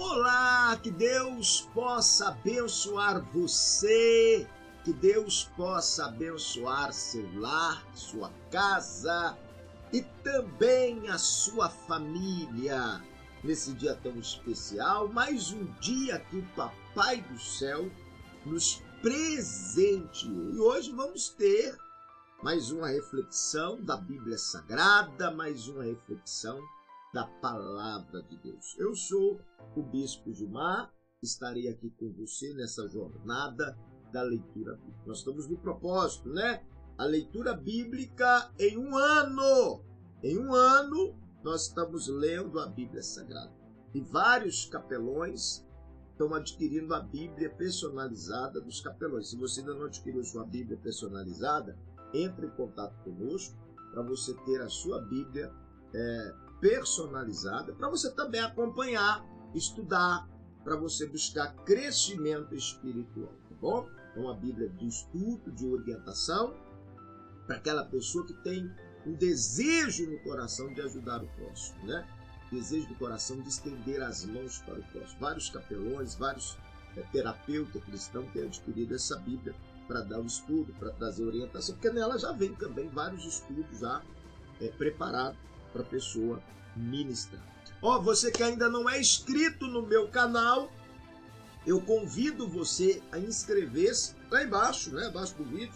Olá, que Deus possa abençoar você, que Deus possa abençoar seu lar, sua casa e também a sua família. Nesse dia tão especial, mais um dia que o Papai do Céu nos presenteou. E hoje vamos ter mais uma reflexão da Bíblia Sagrada, mais uma reflexão da Palavra de Deus. Eu sou o Bispo Gilmar, estarei aqui com você nessa jornada da leitura bíblica. Nós estamos no propósito, né? A leitura bíblica em um ano. Em um ano, nós estamos lendo a Bíblia Sagrada. E vários capelões estão adquirindo a Bíblia personalizada dos capelões. Se você ainda não adquiriu sua Bíblia personalizada, entre em contato conosco para você ter a sua Bíblia personalizada, para você também acompanhar, estudar, para você buscar crescimento espiritual, tá bom? É uma Bíblia de estudo, de orientação, para aquela pessoa que tem um desejo no coração de ajudar o próximo, né? Desejo do coração de estender as mãos para o próximo. Vários capelões, vários terapeutas cristãos têm adquirido essa Bíblia para dar o estudo, para trazer orientação, porque nela já vem também vários estudos já preparados para a pessoa ministrar. Você que ainda não é inscrito no meu canal, eu convido você a inscrever-se lá embaixo, né? Abaixo do vídeo,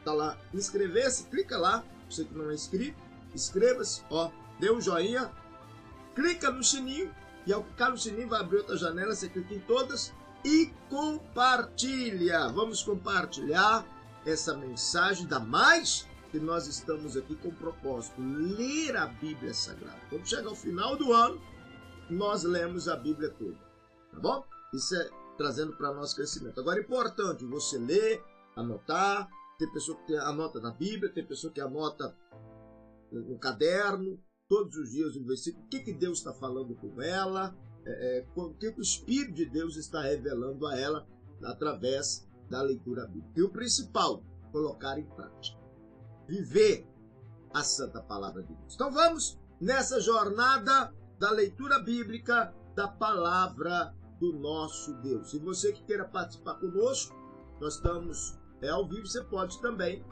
tá lá, inscrever-se, clica lá, você que não é inscrito, inscreva-se, dê um joinha, clica no sininho, e ao clicar no sininho vai abrir outra janela, você clica em todas e compartilha. Vamos compartilhar essa mensagem, ainda mais que nós estamos aqui com o propósito, ler a Bíblia Sagrada. Quando chegar ao final do ano, nós lemos a Bíblia toda, tá bom? Isso é trazendo para nosso crescimento. Agora é importante você ler, anotar. Tem pessoa que anota na Bíblia, tem pessoa que anota no caderno, todos os dias um versículo, o que Deus está falando com ela, o que o Espírito de Deus está revelando a ela através da leitura bíblica. E o principal, colocar em prática. Viver a Santa Palavra de Deus. Então vamos nessa jornada da leitura bíblica da Palavra do nosso Deus. Se você que queira participar conosco, nós estamos ao vivo, você pode também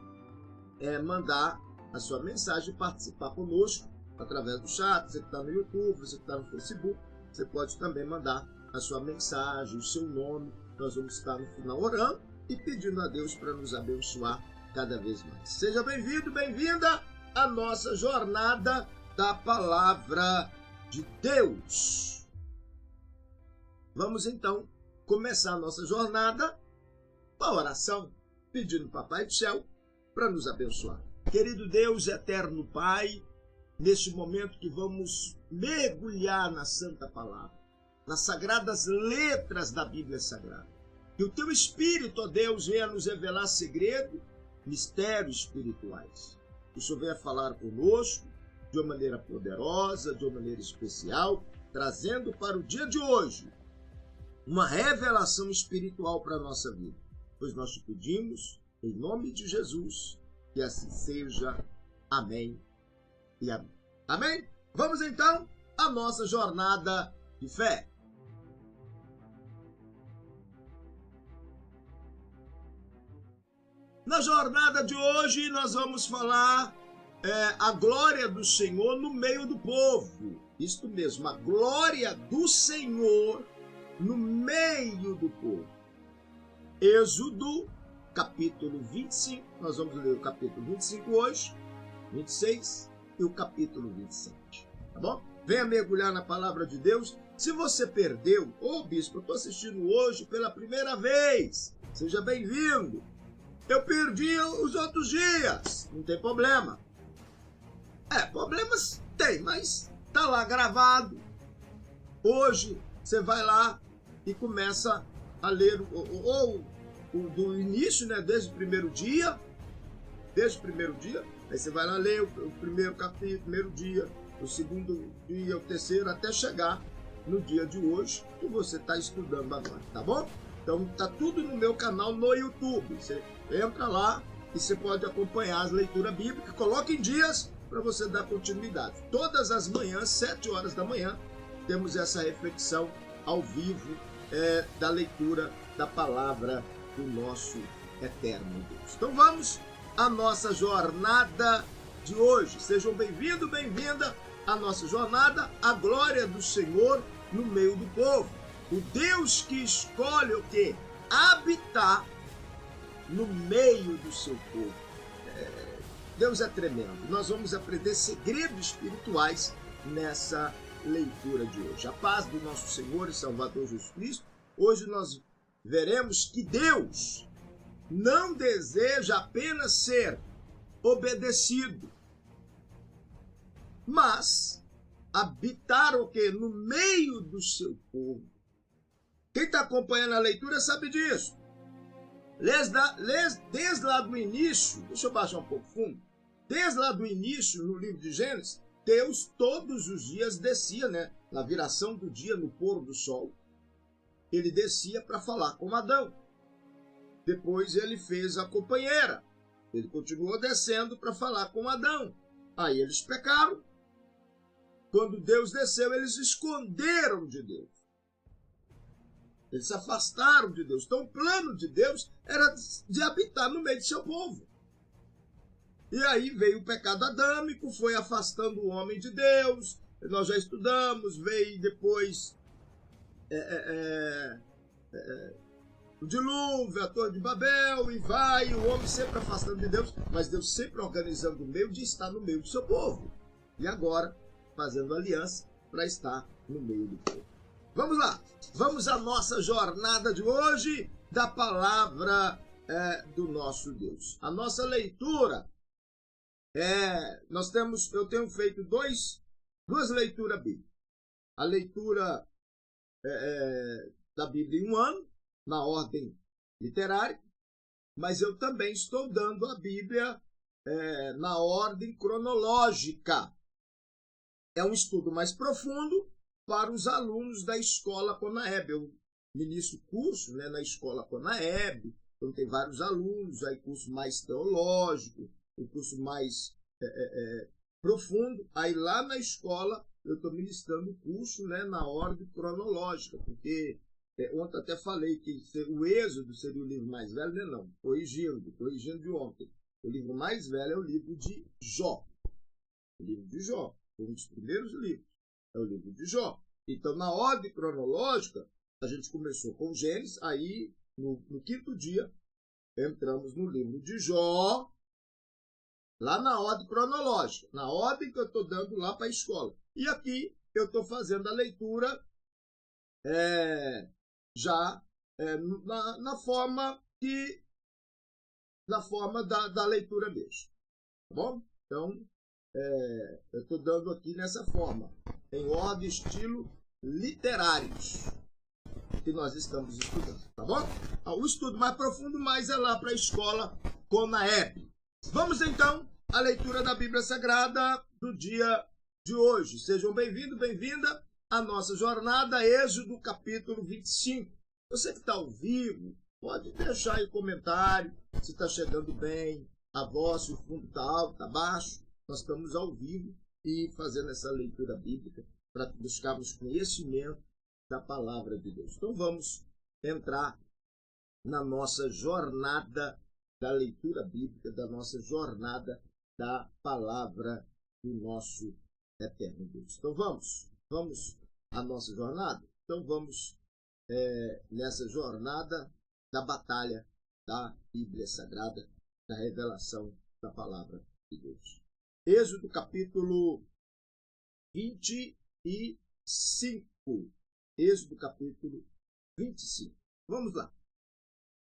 mandar a sua mensagem e participar conosco através do chat. Você que está no YouTube, você que está no Facebook, você pode também mandar a sua mensagem, o seu nome. Nós vamos estar no final orando e pedindo a Deus para nos abençoar cada vez mais. Seja bem-vindo, bem-vinda à nossa jornada da Palavra de Deus. Vamos então começar a nossa jornada com a oração, pedindo ao Papai do Céu para nos abençoar. Querido Deus, eterno Pai, neste momento que vamos mergulhar na Santa Palavra, nas sagradas letras da Bíblia Sagrada, que o Teu Espírito, ó Deus, venha nos revelar segredo, mistérios espirituais. Que o Senhor venha falar conosco de uma maneira poderosa, de uma maneira especial, trazendo para o dia de hoje uma revelação espiritual para a nossa vida. Pois nós te pedimos, em nome de Jesus, que assim seja. Amém e amém. Amém? Vamos então à nossa jornada de fé. Na jornada de hoje nós vamos falar a glória do Senhor no meio do povo. Isto mesmo, a glória do Senhor no meio do povo. Êxodo, capítulo 25. Nós vamos ler o capítulo 25 hoje, 26 e o capítulo 27. Tá bom? Venha mergulhar na palavra de Deus. Se você perdeu, bispo, eu estou assistindo hoje pela primeira vez. Seja bem-vindo. Eu perdi os outros dias. Não tem problema. Problemas tem, mas tá lá gravado. Hoje você vai lá e começa a ler do início, né? Desde o primeiro dia. Aí você vai lá ler o primeiro capítulo, primeiro dia, o segundo dia, o terceiro, até chegar no dia de hoje que você está estudando agora, tá bom? Então tá tudo no meu canal no YouTube. Você entra lá e você pode acompanhar as leituras bíblicas. Coloque em dias para você dar continuidade. Todas as manhãs, 7 horas da manhã, temos essa reflexão ao vivo da leitura da palavra do nosso eterno Deus. Então vamos à nossa jornada de hoje. Sejam bem-vindos, bem-vinda à nossa jornada, a glória do Senhor no meio do povo. O Deus que escolhe o quê? Habitar no meio do seu povo. Deus é tremendo. Nós vamos aprender segredos espirituais nessa leitura de hoje. A paz do nosso Senhor e Salvador Jesus Cristo. Hoje nós veremos que Deus não deseja apenas ser obedecido, mas habitar o quê? No meio do seu povo. Quem está acompanhando a leitura sabe disso. Desde lá do início, deixa eu baixar um pouco o fundo, desde lá do início, no livro de Gênesis, Deus todos os dias descia, na viração do dia, no pôr do sol, ele descia para falar com Adão. Depois ele fez a companheira, ele continuou descendo para falar com Adão. Aí eles pecaram. Quando Deus desceu, eles esconderam de Deus. Eles se afastaram de Deus. Então o plano de Deus era de habitar no meio de seu povo. E aí veio o pecado adâmico, foi afastando o homem de Deus. Nós já estudamos, veio depois o dilúvio, a Torre de Babel, e vai o homem sempre afastando de Deus, mas Deus sempre organizando o meio de estar no meio do seu povo. E agora fazendo aliança para estar no meio do povo. Vamos lá, vamos à nossa jornada de hoje da palavra do nosso Deus. A nossa leitura, eu tenho feito duas leituras bíblicas. A leitura da Bíblia em um ano, na ordem literária, mas eu também estou dando a Bíblia na ordem cronológica. É um estudo mais profundo para os alunos da Escola Conaeb. Eu ministro curso na Escola Conaeb, então tem vários alunos, aí curso mais teológico, um curso mais profundo. Aí lá na escola eu estou ministrando o curso na ordem cronológica, porque ontem até falei que o Êxodo seria o livro mais velho, não, corrigindo de ontem. O livro mais velho é o livro de Jó. O livro de Jó, um dos primeiros livros, é o livro de Jó. Então, na ordem cronológica, a gente começou com Gênesis, aí no quinto dia entramos no livro de Jó, lá na ordem cronológica, na ordem que eu estou dando lá para a escola. E aqui eu estou fazendo a leitura na forma da leitura mesmo. Tá bom? Então, eu estou dando aqui nessa forma, em ordem, estilo literários, que nós estamos estudando. Tá bom? O estudo mais profundo mais é lá para a escola Conaeb. Vamos então à leitura da Bíblia Sagrada do dia de hoje. Sejam bem-vindos, bem-vinda à nossa jornada, Êxodo capítulo 25. Você que está ao vivo, pode deixar aí o comentário, se está chegando bem, a voz, se o fundo está alto, está baixo. Nós estamos ao vivo e fazendo essa leitura bíblica para buscarmos conhecimento da palavra de Deus. Então vamos entrar na nossa jornada da leitura bíblica, da nossa jornada da palavra do nosso eterno Deus. Então vamos à nossa jornada? Então vamos nessa jornada da batalha da Bíblia Sagrada, da revelação da palavra de Deus. Êxodo capítulo 25. Êxodo capítulo 25. Vamos lá.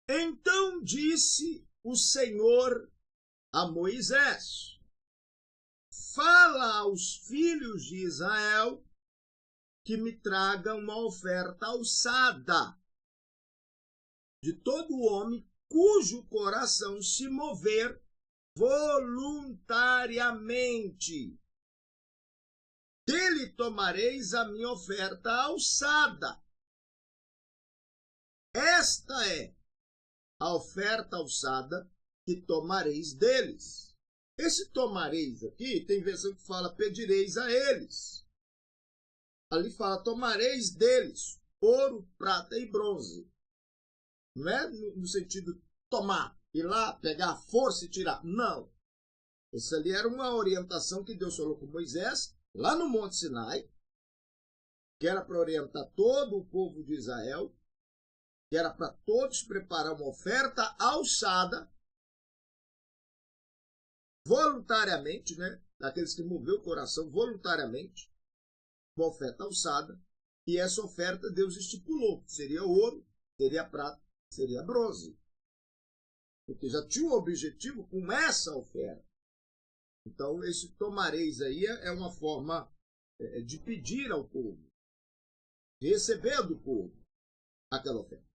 Então disse o Senhor a Moisés: fala aos filhos de Israel que me tragam uma oferta alçada de todo homem cujo coração se mover voluntariamente. Dele tomareis a minha oferta alçada. Esta é a oferta alçada que tomareis deles. Esse tomareis aqui, tem versão que fala pedireis a eles. Ali fala tomareis deles. ouro, prata e bronze. Não é no sentido tomar, ir lá, pegar a força e tirar. Não. Isso ali era uma orientação que Deus falou com Moisés, lá no Monte Sinai, que era para orientar todo o povo de Israel, que era para todos preparar uma oferta alçada, voluntariamente, né? Daqueles que moveu o coração voluntariamente, uma oferta alçada, e essa oferta Deus estipulou, seria ouro, seria prata, seria bronze. Porque já tinha um objetivo com essa oferta. Então, esse tomareis aí é uma forma de pedir ao povo, de receber do povo aquela oferta.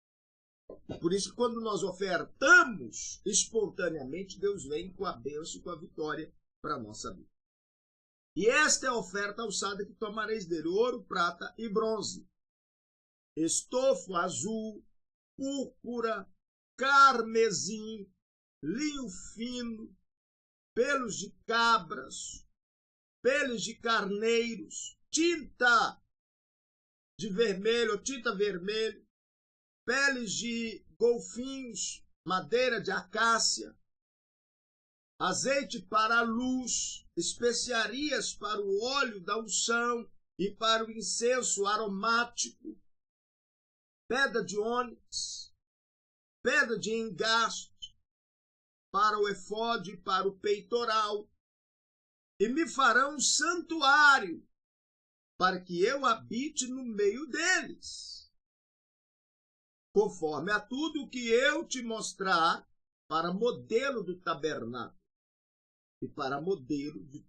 Por isso que quando nós ofertamos espontaneamente, Deus vem com a bênção e com a vitória para a nossa vida. E esta é a oferta alçada que tomareis dele: ouro, prata e bronze, estofo azul, púrpura, carmesim, linho fino, pelos de cabras, pelos de carneiros, tinta de vermelho ou tinta vermelha, peles de golfinhos, madeira de acácia, azeite para a luz, especiarias para o óleo da unção e para o incenso aromático, pedra de ônix, pedra de engaste, para o efode e para o peitoral, e me farão um santuário, para que eu habite no meio deles, conforme a tudo o que eu te mostrar, para modelo do tabernáculo e para modelo de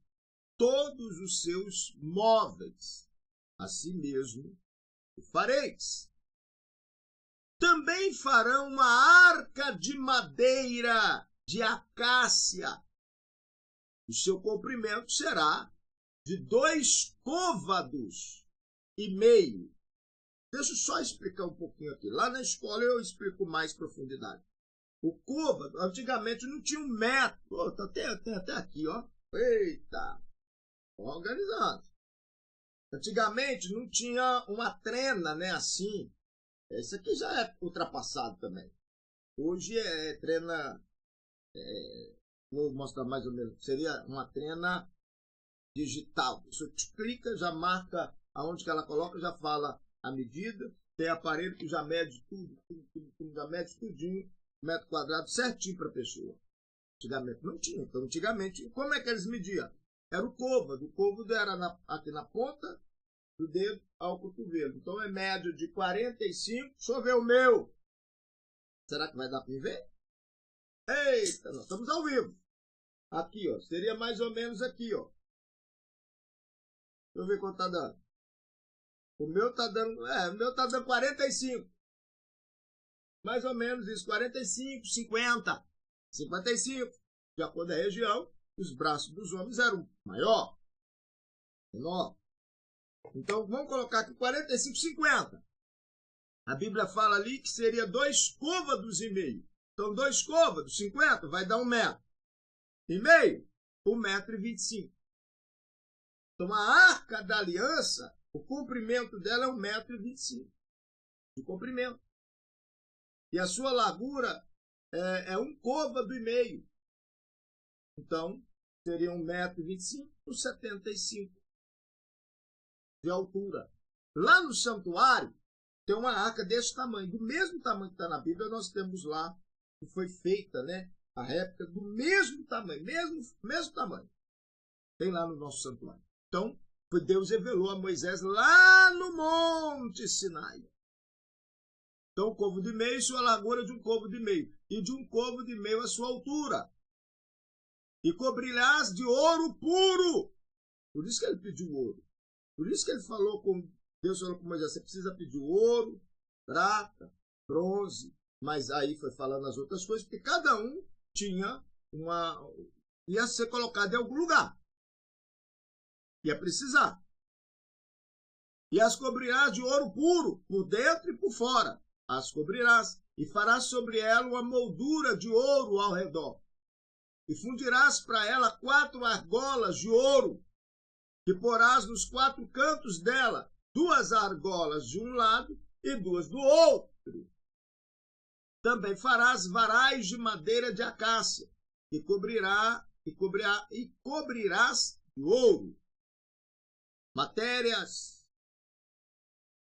todos os seus móveis. Assim mesmo o fareis. Também farão uma arca de madeira de acácia. O seu comprimento será de 2 côvados e meio. Deixa eu só explicar um pouquinho aqui. Lá na escola eu explico mais profundidade. O côvado, antigamente não tinha 1 metro. Pô, tá até aqui, ó. Eita! Organizado. Antigamente não tinha uma trena, né, assim. Esse aqui já é ultrapassado também. Hoje é trena... vou mostrar mais ou menos. Seria uma trena digital. Você clica, já marca aonde que ela coloca, já fala a medida. Tem aparelho que já mede tudo, já mede tudinho, metro quadrado, certinho para a pessoa. Antigamente não tinha. Então, antigamente, como é que eles mediam? Era o côvado. O côvado era aqui na ponta do dedo ao cotovelo. Então, é média de 45. Deixa eu ver o meu. Será que vai dar para me ver? Eita, nós estamos ao vivo. Aqui, ó. Seria mais ou menos aqui, ó. Deixa eu ver quanto tá dando. O meu tá dando 45. Mais ou menos isso, 45, 50, 55. De acordo com a região, os braços dos homens eram maior, menor. Então, vamos colocar aqui 45, 50. A Bíblia fala ali que seria 2 côvados e meio. Então, 2 côvados, 50, vai dar 1 metro. E meio, 1,25 metro. Então, a arca da aliança, o comprimento dela é 1,25 metro de comprimento. E a sua largura é 1 côvado e meio. Então, seria 1,25 metro por 75 de altura. Lá no santuário, tem uma arca desse tamanho. Do mesmo tamanho que está na Bíblia, nós temos lá, que foi feita, né? A réplica do mesmo tamanho, mesmo tamanho. Tem lá no nosso santuário. Então, Deus revelou a Moisés lá no Monte Sinai. Então, o côvado de meio, sua largura de 1 côvado de meio. E de 1 côvado de meio a sua altura. E cobrirás de ouro puro. Por isso que ele pediu ouro. Por isso que ele falou com Deus, falou com Moisés, você precisa pedir ouro, prata, bronze. Mas aí foi falando as outras coisas, porque cada um tinha ia ser colocado em algum lugar. Ia precisar. E as cobrirás de ouro puro, por dentro e por fora. As cobrirás, e farás sobre ela uma moldura de ouro ao redor. E fundirás para ela 4 argolas de ouro, que porás nos 4 cantos dela, 2 argolas de um lado e 2 do outro. Também farás varais de madeira de acácia, e cobrirás de ouro. Matérias.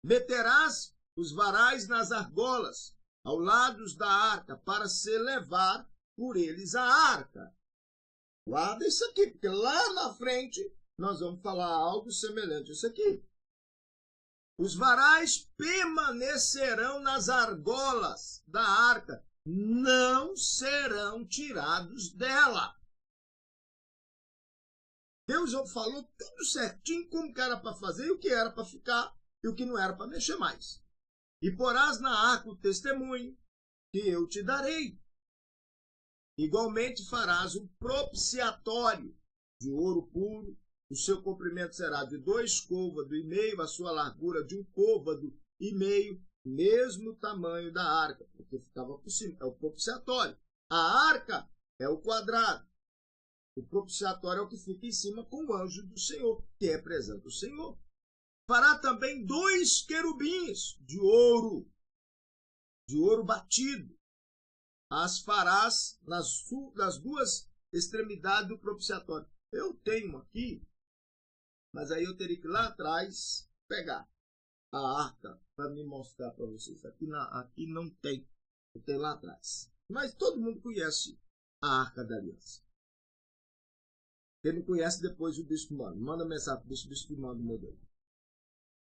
Meterás os varais nas argolas, ao lado da arca, para se levar por eles a arca. Guarda isso aqui, porque lá na frente nós vamos falar algo semelhante a isso aqui. Os varais permanecerão nas argolas da arca, não serão tirados dela. Deus falou tudo certinho como que era para fazer, e o que era para ficar e o que não era para mexer mais. E porás na arca o testemunho que eu te darei. Igualmente farás um propiciatório de ouro puro. O seu comprimento será de 2 côvados e meio, a sua largura de 1 côvado e meio, mesmo tamanho da arca, porque ficava por cima. É o propiciatório. A arca é o quadrado. O propiciatório é o que fica em cima com o anjo do Senhor, que representa o Senhor. Fará também 2 querubins de ouro batido. As farás nas 2 extremidades do propiciatório. Eu tenho aqui, mas aí eu teria que ir lá atrás pegar a arca para me mostrar para vocês. Aqui não tem, eu tenho lá atrás. Mas todo mundo conhece a Arca da Aliança. Quem não conhece, depois o bispo manda mensagem para o bispo manda o modelo.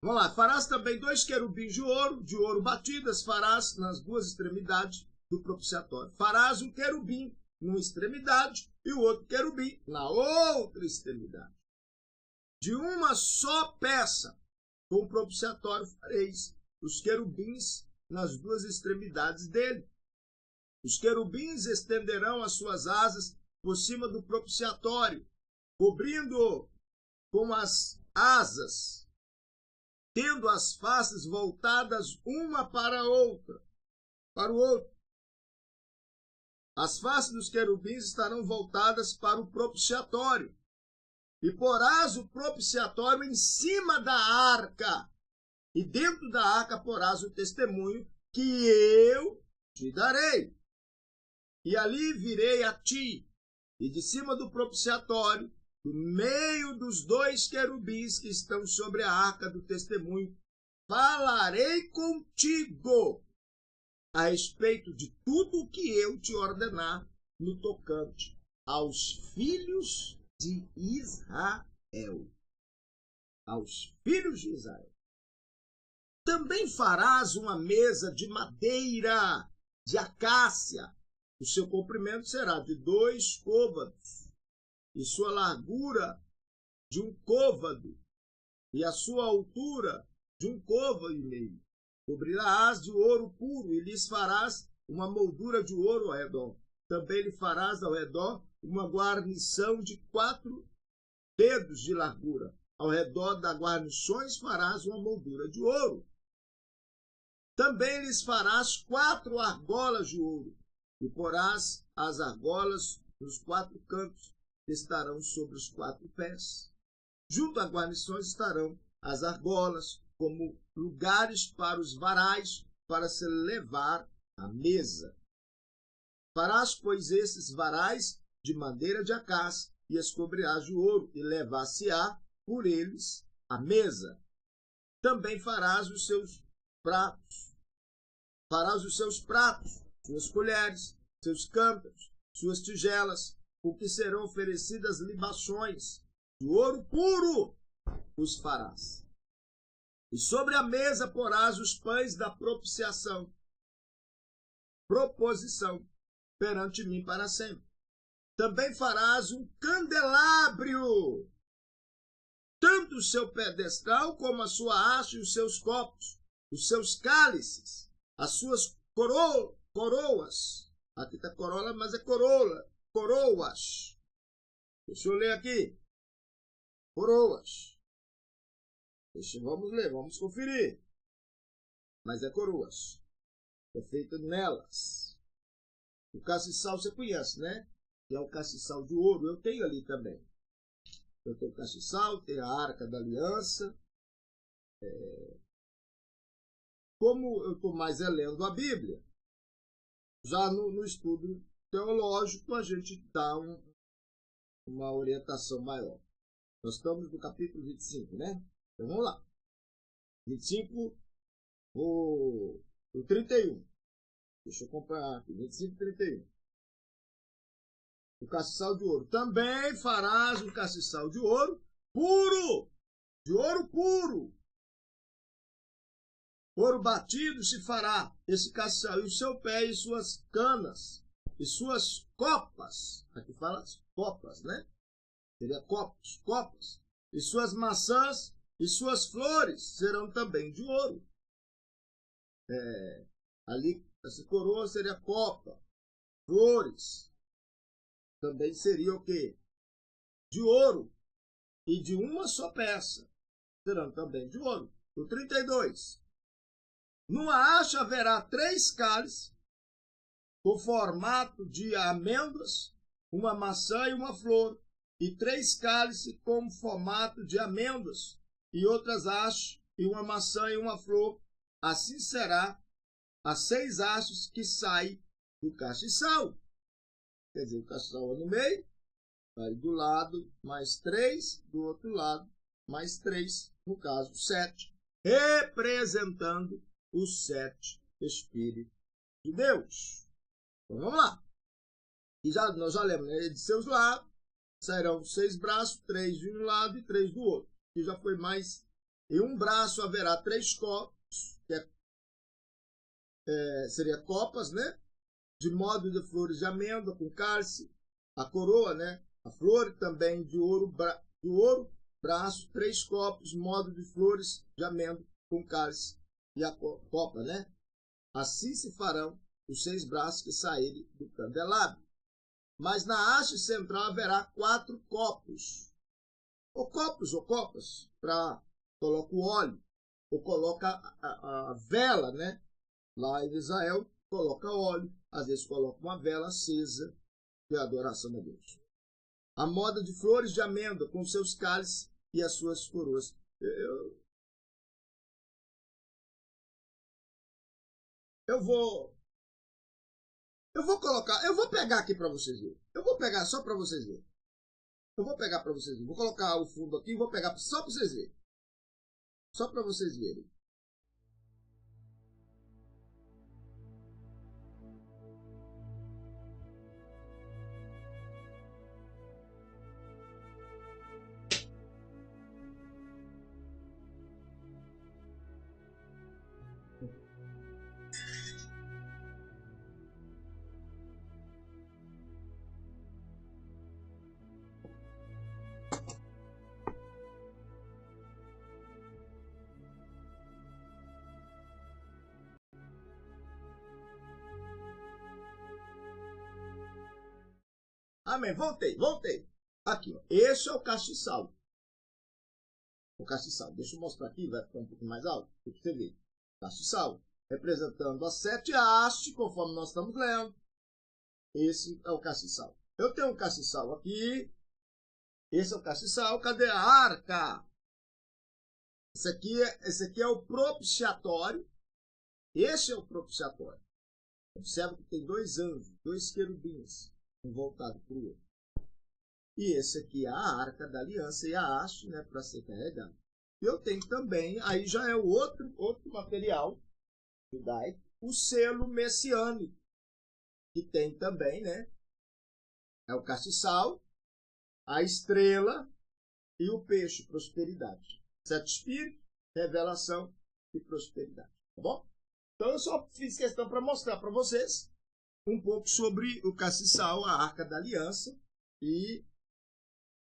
Vamos lá. Farás também 2 querubins de ouro batidas, farás nas 2 extremidades do propiciatório. Farás um querubim numa extremidade e o outro querubim na outra extremidade. De uma só peça, com o propiciatório fareis os querubins nas 2 extremidades dele. Os querubins estenderão as suas asas por cima do propiciatório, cobrindo-o com as asas, tendo as faces voltadas uma para o outro. As faces dos querubins estarão voltadas para o propiciatório. E porás o propiciatório em cima da arca. E dentro da arca porás o testemunho que eu te darei. E ali virei a ti, e de cima do propiciatório, do meio dos 2 querubins que estão sobre a arca do testemunho, falarei contigo a respeito de tudo o que eu te ordenar no tocante aos filhos de Israel. Aos filhos de Israel. Também farás uma mesa de madeira de acácia. O seu comprimento será de 2 côvados, e sua largura de 1 côvado, e a sua altura de 1 côvado e meio. Cobrirás de ouro puro, e lhes farás uma moldura de ouro ao redor. Também lhe farás ao redor uma guarnição de 4 dedos de largura. Ao redor das guarnições farás uma moldura de ouro. Também lhes farás 4 argolas de ouro, e porás as argolas nos 4 cantos, que estarão sobre os 4 pés. Junto às guarnições estarão as argolas, como lugares para os varais, para se levar à mesa. Farás, pois, esses varais de madeira de acácia, e as cobrirás de ouro, e levar-se-á por eles à mesa. Também farás os seus pratos. Farás os seus pratos, suas colheres, seus cântaros, suas tigelas, com que serão oferecidas libações. De ouro puro os farás. E sobre a mesa porás os pães da proposição, perante mim para sempre. Também farás um candelabro, tanto o seu pedestal como a sua haste e os seus copos, os seus cálices, as suas coroas. Aqui está coroa, mas é coroas. Deixa eu ler aqui. Coroas. Vamos ler, vamos conferir. Mas é coroas. É feito nelas. O castiçal você conhece, né? Que é o castiçal de ouro. Eu tenho ali também. Eu tenho o castiçal, tenho a Arca da Aliança. como eu estou mais lendo a Bíblia, já no estudo teológico a gente dá uma orientação maior. Nós estamos no capítulo 25, né? Então vamos lá. 25, o 31. Deixa eu acompanhar aqui. 25, 31. O castiçal de ouro. Também farás um castiçal de ouro puro. De ouro puro. Ouro batido se fará esse castiçal. E o seu pé e suas canas. E suas copas. Aqui fala copas, né? Seria copos, copas. E suas maçãs e suas flores serão também de ouro. Ali, essa coroa seria copa. Flores também seria o quê? De ouro. E de uma só peça serão também de ouro. O 32. Numa haste haverá 3 cálices com formato de amêndoas, uma maçã e uma flor, e 3 cálices com formato de amêndoas, e outras hastes, e uma maçã e uma flor. Assim será as 6 hastes que saem do castiçal. Quer dizer, o castiçal é no meio, aí do lado mais 3, do outro lado mais 3, no caso 7, representando os 7 Espíritos de Deus. Então vamos lá. E nós já lemos, né? De seus lados sairão 6 braços, 3 de um lado e 3 do outro. Que já foi mais. Em um braço haverá 3 copos, que seria copas, né? De modo de flores de amêndoa com cálice, a coroa, né? A flor também de ouro, braço, 3 copos, modo de flores de amêndoa com cálice e a copa, né? Assim se farão os 6 braços que saírem do candelabro. Mas na haste central haverá 4 copos. Ou copas, para colocar o óleo, ou coloca a vela, né? Lá em Israel, coloca óleo, às vezes coloca uma vela acesa, de adoração a Deus. A moda de flores de amêndoa, com seus cálices e as suas coroas. Eu vou colocar, eu vou pegar aqui para vocês verem. Eu vou pegar só para vocês verem. Eu vou pegar para vocês verem. Vou colocar o fundo aqui e vou pegar só para vocês verem. Só para vocês verem. Amém. Voltei. Aqui, ó. Esse é o castiçal. O castiçal. Deixa eu mostrar aqui, vai ficar um pouco mais alto, para você ver. Castiçal. Representando as 7 hastes, conforme nós estamos lendo. Esse é o castiçal. Eu tenho um castiçal aqui. Esse é o castiçal. Cadê a arca? Esse aqui é o propiciatório. Esse é o propiciatório. Observa que tem 2 anjos, 2 querubins, um voltado para o outro. E esse aqui é a arca da aliança e a haste, né, para ser carregado. E eu tenho também, aí já é o outro material judaico, o selo messiânico, que tem também, né, é o castiçal, a estrela e o peixe, prosperidade. 7 espíritos, revelação e prosperidade. Tá bom? Então eu só fiz questão para mostrar para vocês um pouco sobre o castiçal, a arca da aliança e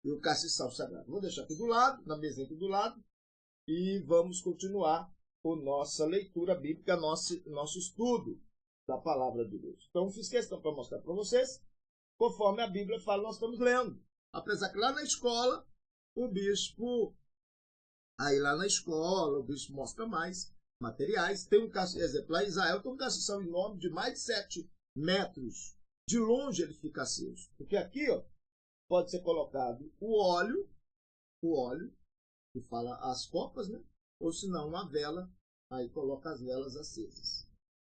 o castiçal sagrado. Vou deixar aqui do lado, na mesinha aqui do lado, e vamos continuar com nossa leitura bíblica, nosso estudo da palavra de Deus. Então fiz questão para mostrar para vocês, conforme a Bíblia fala, nós estamos lendo. Apesar que lá na escola, o bispo mostra mais materiais. Tem um exemplo, lá em Israel tem um castiçal enorme de mais de 7 metros. De longe ele fica aceso. Porque aqui, ó, pode ser colocado o óleo, que fala as copas, né? Ou se não, uma vela Aí coloca as velas acesas.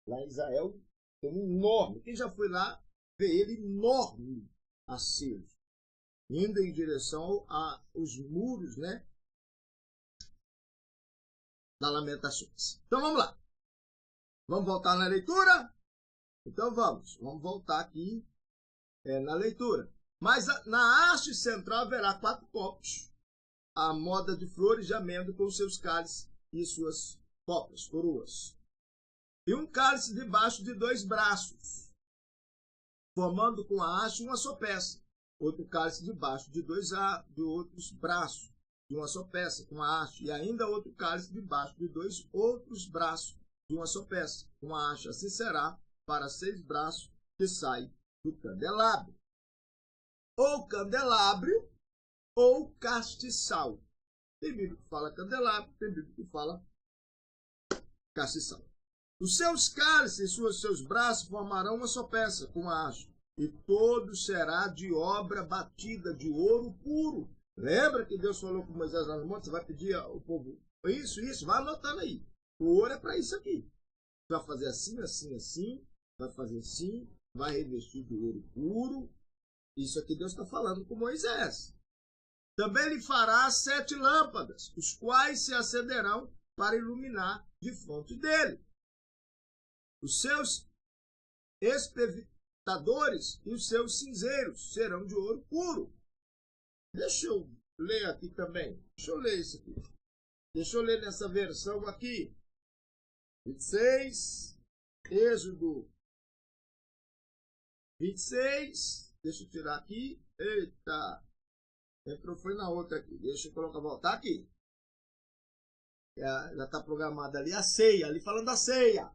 Lá em Israel tem um enorme. Quem já foi lá vê ele enorme aceso, indo em direção aos muros, né, da Lamentações. Então vamos lá. Vamos voltar na leitura? Então vamos voltar aqui na leitura. Mas na haste central haverá 4 copos, a moda de flores de amêndoa com seus cálices e suas copas, coroas. E um cálice debaixo de 2 braços, formando com a haste uma só peça. Outro cálice debaixo de outros braços, de uma só peça, com a haste. E ainda outro cálice debaixo de 2 outros braços, de uma só peça, com a haste. Assim será para 6 braços que saem do candelabro. Ou candelabro, ou castiçal. Tem Bíblia que fala candelabro, tem Bíblia que fala castiçal. Os seus cálices e seus braços formarão uma só peça, com a haste. E todo será de obra batida, de ouro puro. Lembra que Deus falou com Moisés lá no monte? Você vai pedir ao povo isso, vai anotando aí. O ouro é para isso aqui. Você vai fazer assim, assim, assim, vai fazer assim, vai revestir de ouro puro. Isso aqui Deus está falando com Moisés. Também lhe fará 7 lâmpadas, os quais se acenderão para iluminar de fronte dele. Os seus espevitadores e os seus cinzeiros serão de ouro puro. Deixa eu ler aqui também. Deixa eu ler isso aqui. Deixa eu ler nessa versão aqui. 26, Êxodo 26. Deixa eu tirar aqui. Eita. Entrou, foi na outra aqui. Deixa eu voltar aqui. Já está programada ali a ceia. Ali falando da ceia.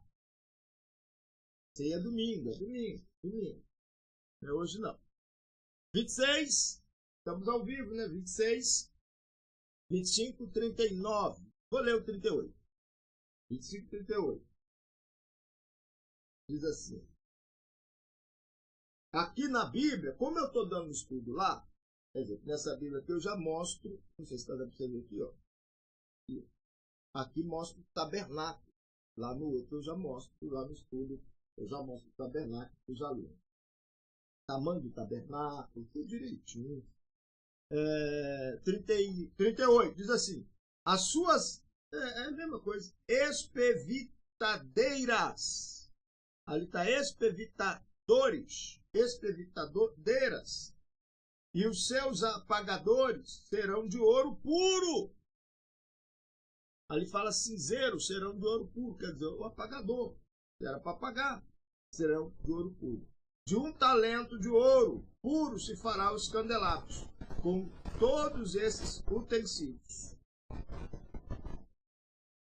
Ceia é domingo. Não é hoje não. 26. Estamos ao vivo, né? 26. 25, 39. Vou ler o 38. 25, 38. Diz assim. Aqui na Bíblia, como eu estou dando estudo lá, quer dizer, nessa Bíblia aqui eu já mostro, não sei se está dando para você ver aqui, ó. Aqui mostra o tabernáculo. Lá no outro eu já mostro, lá no estudo eu já mostro o tabernáculo, eu já leio. Tamanho do tabernáculo, tudo direitinho. 38, diz assim, as suas, é a mesma coisa, espevitadeiras. Ali está espevitadeiras. E os seus apagadores serão de ouro puro. Ali fala cinzeiro, serão de ouro puro, quer dizer, o apagador. Era para apagar, serão de ouro puro. De 1 talento de ouro puro se fará os candelabros, com todos esses utensílios.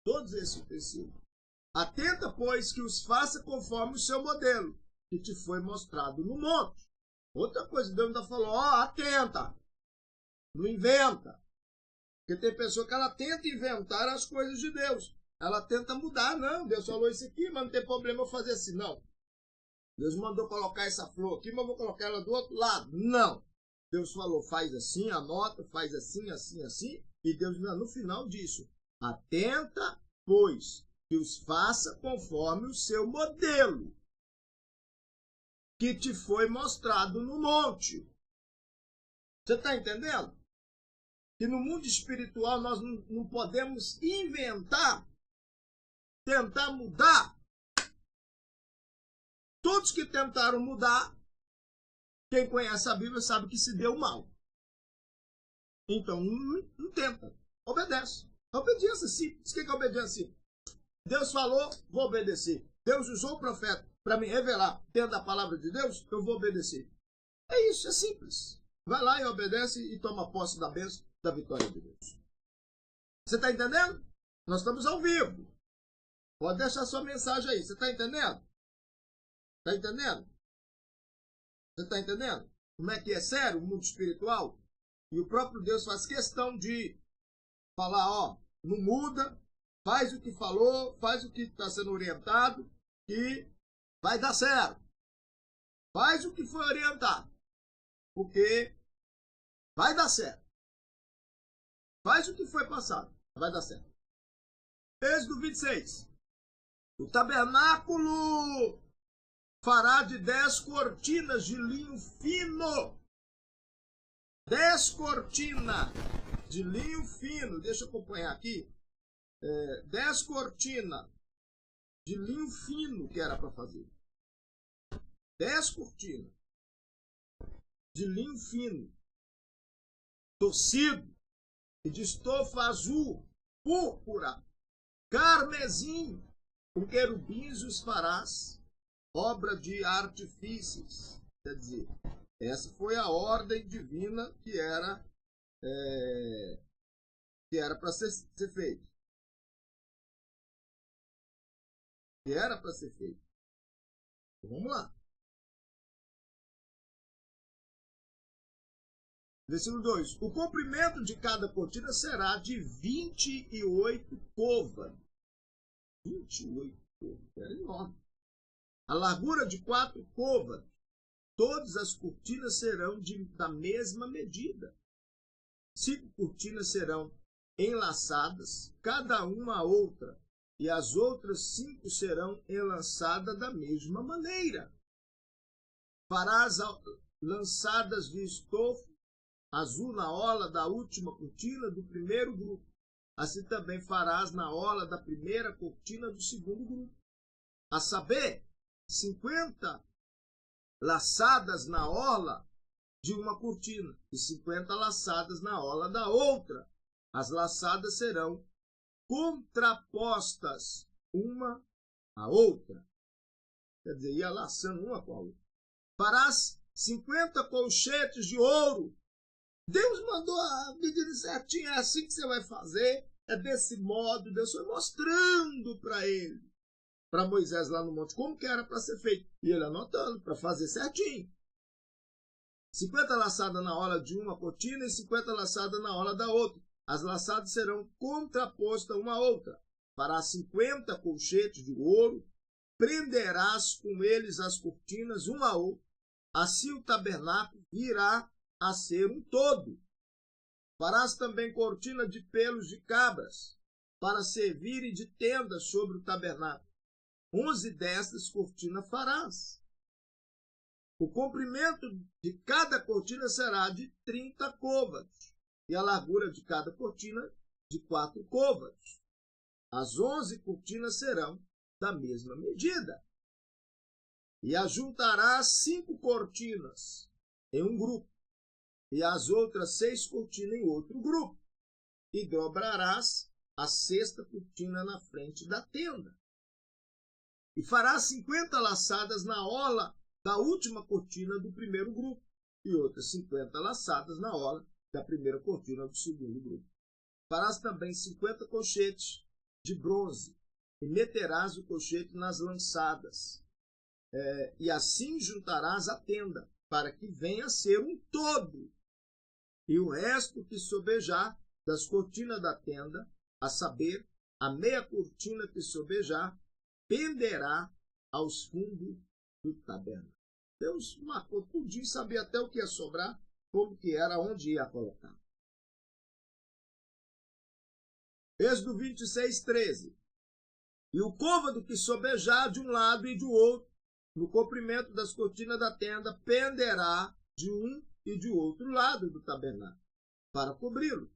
Todos esses utensílios. Atenta, pois, que os faça conforme o seu modelo, que te foi mostrado no monte. Outra coisa, Deus ainda falou, atenta, não inventa. Porque tem pessoa que ela tenta inventar as coisas de Deus. Ela tenta mudar, não, Deus falou isso aqui, mas não tem problema eu fazer assim, não. Deus mandou colocar essa flor aqui, mas eu vou colocar ela do outro lado. Não. Deus falou, faz assim, anota, faz assim, assim, assim. E Deus, no final disso, atenta, pois, que os faça conforme o seu modelo, que te foi mostrado no monte. Você está entendendo? Que no mundo espiritual nós não podemos inventar, tentar mudar. Todos que tentaram mudar, quem conhece a Bíblia sabe que se deu mal. Então, não tenta. Obedece. A obediência simples. O que é obediência simples? Deus falou, vou obedecer. Deus usou o profeta para me revelar dentro da palavra de Deus, eu vou obedecer. É isso, é simples. Vai lá e obedece e toma posse da bênção, da vitória de Deus. Você está entendendo? Nós estamos ao vivo. Pode deixar sua mensagem aí. Você está entendendo? Está entendendo? Você está entendendo? Como é que é sério o mundo espiritual? E o próprio Deus faz questão de falar, ó, não muda, faz o que falou, faz o que está sendo orientado e vai dar certo. Faz o que foi orientado, porque vai dar certo. Faz o que foi passado, vai dar certo. Êxodo 26. O tabernáculo fará de 10 cortinas de linho fino. 10 cortinas de linho fino. Deixa eu acompanhar aqui. 10 cortinas de linho fino que era para fazer. 10 cortinas de linho fino, torcido, e de estofa azul, púrpura, carmesim, com querubins os farás, obra de artifícios. Quer dizer, essa foi a ordem divina que era para ser feito. Que era para ser feito. Então, vamos lá. Versículo 2. O comprimento de cada cortina será de 28 côvados. 28 côvados. Era enorme. A largura de 4 côvados. Todas as cortinas serão da mesma medida. 5 cortinas serão enlaçadas, cada uma a outra, e as outras 5 serão enlaçadas da mesma maneira. Farás lançadas de estofo azul na orla da última cortina do primeiro grupo. Assim também farás na orla da primeira cortina do segundo grupo. A saber, 50 laçadas na orla de uma cortina e 50 laçadas na orla da outra. As laçadas serão contrapostas uma à outra. Quer dizer, ia laçando uma com a outra. Farás 50 colchetes de ouro. Deus mandou a medida certinha, é assim que você vai fazer, é desse modo. Deus foi mostrando para ele, para Moisés lá no monte, como que era para ser feito. E ele anotando, para fazer certinho. 50 laçadas na orla de uma cortina e 50 laçadas na orla da outra. As laçadas serão contrapostas uma à outra. Farás 50 colchetes de ouro, prenderás com eles as cortinas uma à outra. Assim o tabernáculo virá a ser um todo. Farás também cortina de pelos de cabras, para servirem de tenda sobre o tabernáculo. 11 destas cortinas farás. O comprimento de cada cortina será de 30 côvados, e a largura de cada cortina de 4 côvados. As 11 cortinas serão da mesma medida. E ajuntarás 5 cortinas em um grupo, e as outras 6 cortinas em outro grupo, e dobrarás a 6ª cortina na frente da tenda. E farás 50 laçadas na orla da última cortina do primeiro grupo, e outras 50 laçadas na orla da primeira cortina do segundo grupo. Farás também 50 colchetes de bronze, e meterás o colchete nas lançadas, e assim juntarás a tenda, para que venha a ser um todo. E o resto que sobejar das cortinas da tenda, a saber, a meia cortina que sobejar, penderá aos fundos do tabernáculo. Deus marcou tudinho, sabia até o que ia sobrar, como que era, onde ia colocar. Êxodo 26, 13. E o côvado que sobejar de um lado e do outro, no comprimento das cortinas da tenda, penderá de um e de outro lado do tabernáculo, para cobri-lo.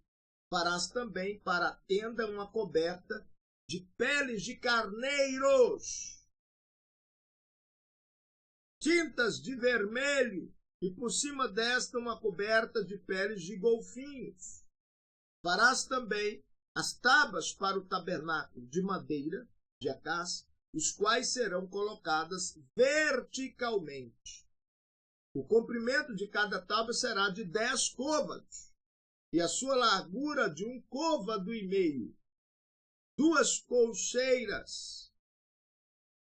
Farás também para a tenda uma coberta de peles de carneiros, tintas de vermelho, e por cima desta uma coberta de peles de golfinhos. Farás também as tábuas para o tabernáculo de madeira, de acácia, os quais serão colocadas verticalmente. O comprimento de cada tábua será de 10 côvados, e a sua largura de 1,5 côvados. 2 colcheiras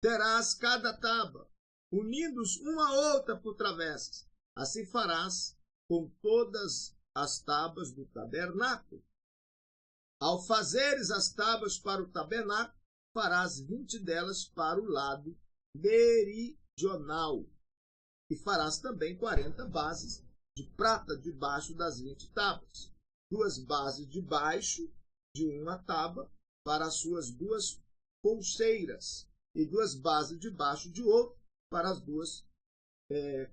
terás cada tábua, unindo-os uma a outra por travessas. Assim farás com todas as tábuas do tabernáculo. Ao fazeres as tábuas para o tabernáculo, farás 20 delas para o lado meridional. E farás também 40 bases de prata debaixo das 20 tábuas. 2 bases debaixo de uma tábua para as suas duas colcheiras, e 2 bases debaixo de outro para as 2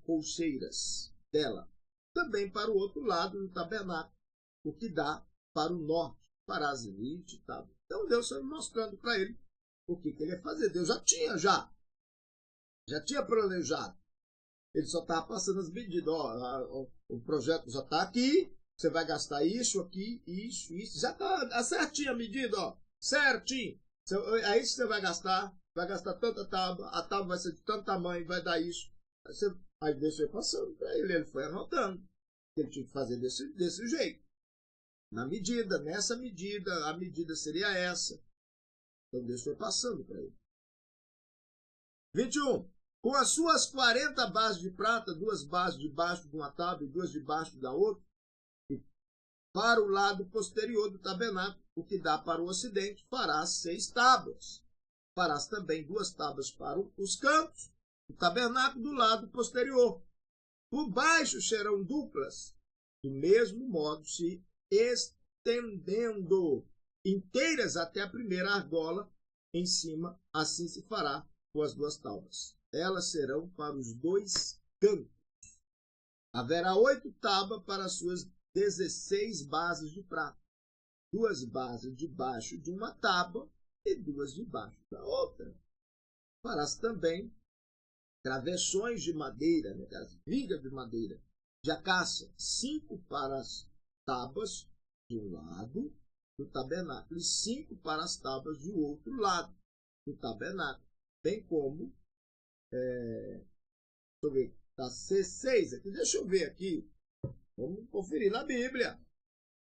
colcheiras dela. Também para o outro lado do tabernáculo, o que dá para o norte, para a zenite e tal. Então Deus foi mostrando para ele o que ele ia fazer. Deus já tinha planejado. Ele só estava passando as medidas. O projeto já está aqui, você vai gastar isso aqui, isso. Já está certinho a medida, certinho. É isso que você vai gastar tanta tábua, a tábua vai ser de tanto tamanho, vai dar isso. Aí Deus foi passando para ele foi anotando. Ele tinha que fazer desse jeito. Na medida, nessa medida, a medida seria essa. Então Deus foi passando para ele. 21. Com as suas 40 bases de prata, 2 bases debaixo de uma tábua e 2 debaixo da outra, e para o lado posterior do tabernáculo, o que dá para o ocidente, farás 6 tábuas. Farás também 2 tábuas para os cantos do tabernáculo do lado posterior. Por baixo serão duplas, do mesmo modo se estendendo inteiras até a primeira argola em cima, assim se fará com as 2 tábuas. Elas serão para os 2 cantos. Haverá 8 tábuas para as suas 16 bases de prata. 2 bases debaixo de uma tábua e 2 debaixo da outra. Farás também travessões de madeira, vigas de madeira, de acácia, 5 para as tábuas de um lado do tabernáculo e 5 para as tábuas do outro lado do tabernáculo, bem como deixa eu ver, tá C6 aqui, deixa eu ver aqui, vamos conferir na Bíblia,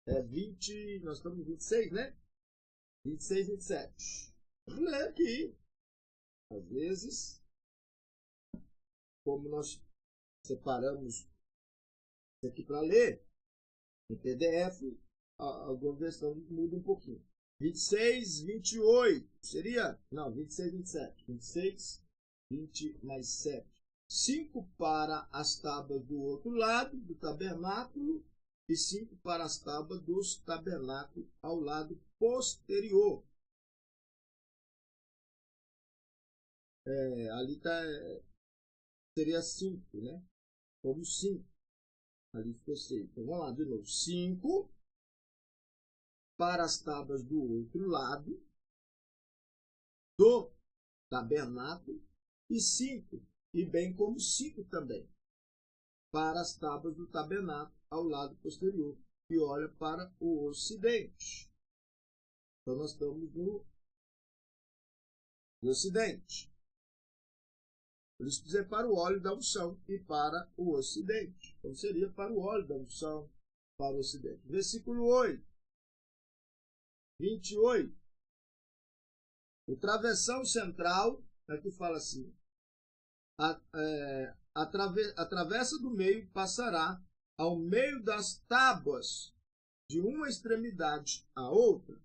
20, nós estamos em 26, né? 26, 27, vamos ler aqui, às vezes, como nós separamos isso aqui para ler, em PDF, alguma versão muda um pouquinho. 26, 28, seria? Não, 26, 27. 26, 20 mais 7. 5 para as tábuas do outro lado do tabernáculo e 5 para as tábuas dos tabernáculos ao lado posterior. Ali seria 5, né? Como 5. Ali ficou 6. Então vamos lá de novo. 5 para as tábuas do outro lado do tabernáculo e 5, e bem como 5 também, para as tábuas do tabernáculo ao lado posterior, que olha para o ocidente. Então nós estamos no ocidente. Por isso dizer para o óleo da unção e para o ocidente. Então seria para o óleo da unção, para o ocidente. Versículo 8. 28. O travessão central, aqui fala assim, a travessa do meio passará ao meio das tábuas de uma extremidade à outra.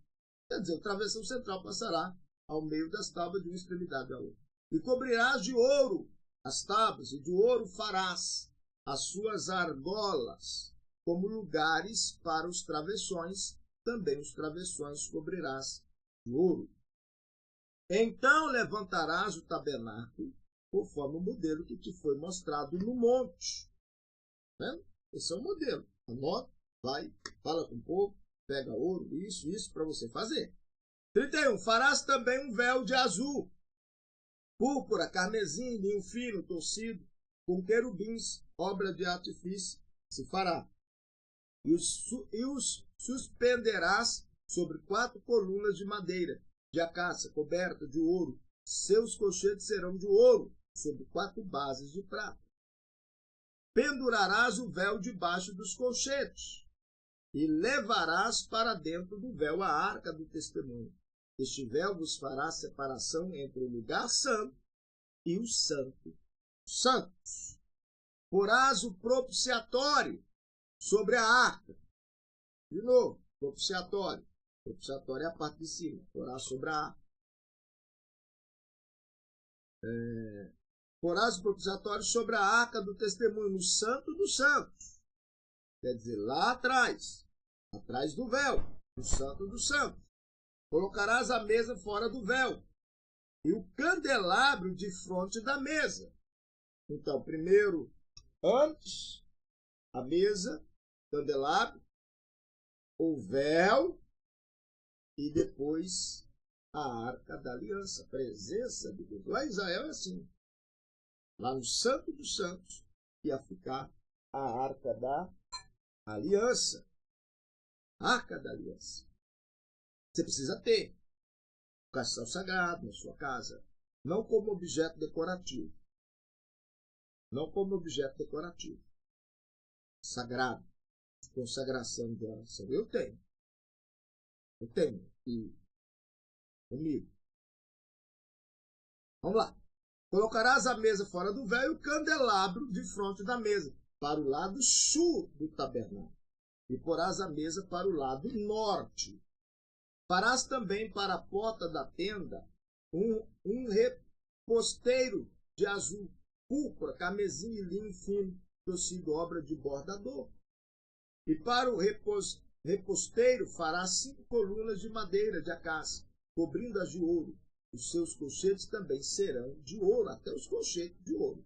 Quer dizer, o travessão central passará ao meio das tábuas de uma extremidade à outra. E cobrirás de ouro as tábuas, e de ouro farás as suas argolas como lugares para os travessões. Também os travessões cobrirás de ouro. Então levantarás o tabernáculo conforme o modelo que te foi mostrado no monte. Esse é o modelo. Anota, vai, fala com o povo, pega ouro, isso para você fazer. 31. Farás também um véu de azul, púrpura, carmesim, linho fino, torcido, com querubins, obra de artifício, se fará. E os suspenderás sobre 4 colunas de madeira, de acácia, coberta de ouro. Seus colchetes serão de ouro, sobre 4 bases de prata. Pendurarás o véu debaixo dos colchetes, e levarás para dentro do véu a arca do testemunho. Este véu vos fará separação entre o lugar santo e o santo dos santos. Porás o propiciatório sobre a arca. De novo, propiciatório. Propiciatório é a parte de cima. Porás sobre a arca. Porás o propiciatório sobre a arca do testemunho, no santo dos santos. Quer dizer, lá atrás do véu, no santo dos santos. Colocarás a mesa fora do véu, e o candelabro de fronte da mesa. Então, primeiro, antes, a mesa, candelabro, o véu, e depois a arca da aliança, a presença de Deus. Lá em Israel é assim. Lá no Santo dos Santos ia ficar a arca da aliança. Arca da aliança. Você precisa ter o castiçal sagrado na sua casa, não como objeto decorativo. Não como objeto decorativo. Sagrado. Consagração de oração. Eu tenho. E comigo. Vamos lá. Colocarás a mesa fora do véu e o candelabro de fronte da mesa, para o lado sul do tabernáculo. E porás a mesa para o lado norte. Farás também para a porta da tenda um reposteiro de azul, púrpura, carmesim e linho fino, torcido, obra de bordador. E para o reposteiro farás 5 colunas de madeira de acácia, cobrindo-as de ouro. Os seus colchetes também serão de ouro, até os colchetes de ouro.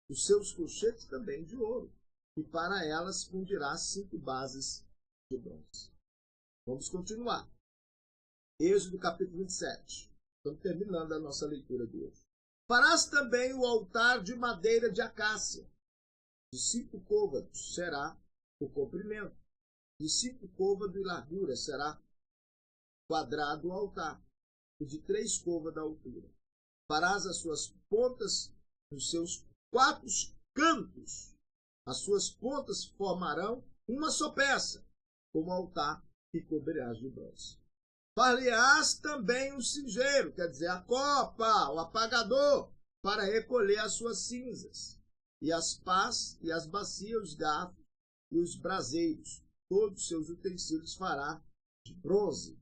Os seus colchetes também de ouro. E para elas fundirás 5 bases de bronze. Vamos continuar. Êxodo capítulo 27. Estamos terminando a nossa leitura de hoje. Farás também o altar de madeira de acácia. De 5 côvados será o comprimento. De 5 côvados de largura será quadrado o altar. E de 3 côvados da altura. Farás as suas pontas nos seus 4 cantos. As suas pontas formarão uma só peça, como altar, e cobrirás de bronze. Far-lhe-ás também um cinzeiro, quer dizer, a copa, o apagador, para recolher as suas cinzas, e as pás, e as bacias, os garfos, e os braseiros, todos os seus utensílios fará de bronze.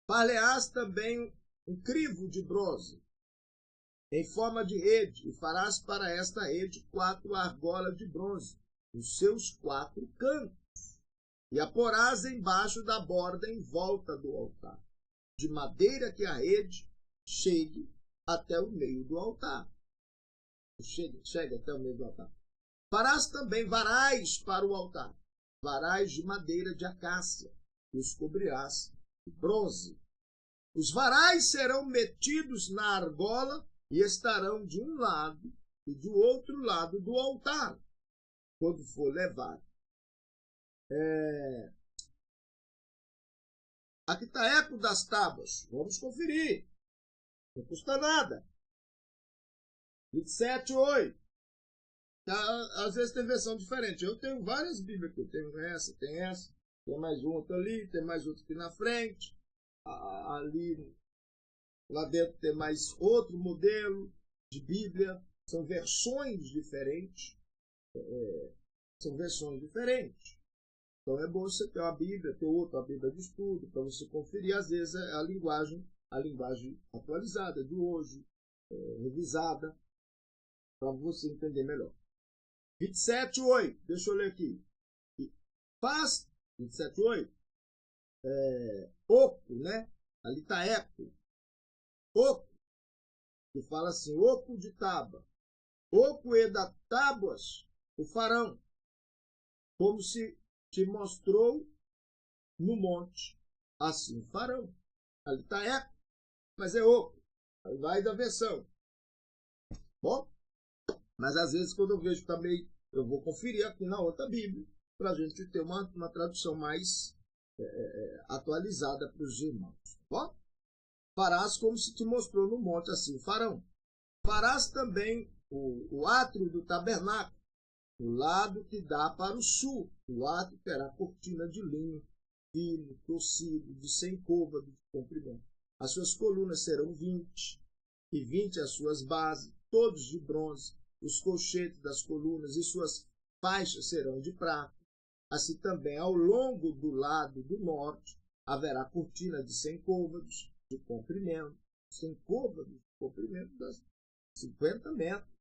Far-lhe-ás também um crivo de bronze, em forma de rede, e farás para esta rede 4 argolas de bronze, nos seus 4 cantos, e a porás embaixo da borda em volta do altar, de madeira que a rede chegue até o meio do altar. Chegue até o meio do altar. Farás também varais para o altar, varais de madeira de acácia, e os cobrirás de bronze. Os varais serão metidos na argola e estarão de um lado e do outro lado do altar, quando for levado. Aqui está eco das tábuas. Vamos conferir. Não custa nada. 27:8. Às vezes tem versão diferente. Eu tenho várias Bíblias aqui. Eu tenho essa, tem mais outra ali, tem mais outra aqui na frente. Ali, lá dentro tem mais outro modelo de Bíblia. São versões diferentes. Então é bom você ter uma Bíblia, ter outra, uma Bíblia de estudo, para você conferir, às vezes, a linguagem atualizada, de hoje, revisada, para você entender melhor. 27:8, deixa eu ler aqui. Faz, 27:8, oco, né? Ali está eco. Oco, que fala assim, oco de tábua. Oco e da tábuas o farão, como se te mostrou no monte. Assim farão. Ali está eco, mas é oco. Aí vai da versão. Bom? Mas às vezes quando eu vejo também, eu vou conferir aqui na outra Bíblia, para a gente ter uma tradução mais atualizada para os irmãos. Bom? Farás como se te mostrou no monte, assim farão. Farás também o átrio do tabernáculo, o lado que dá para o sul. O átrio terá cortina de linho fino, torcido, de 100 côvados de comprimento. As suas colunas serão 20, e 20 as suas bases, todos de bronze. Os colchetes das colunas e suas faixas serão de prata. Assim também, ao longo do lado do norte, haverá cortina de 100 côvados de comprimento. 100 côvados de comprimento, das 50 metros.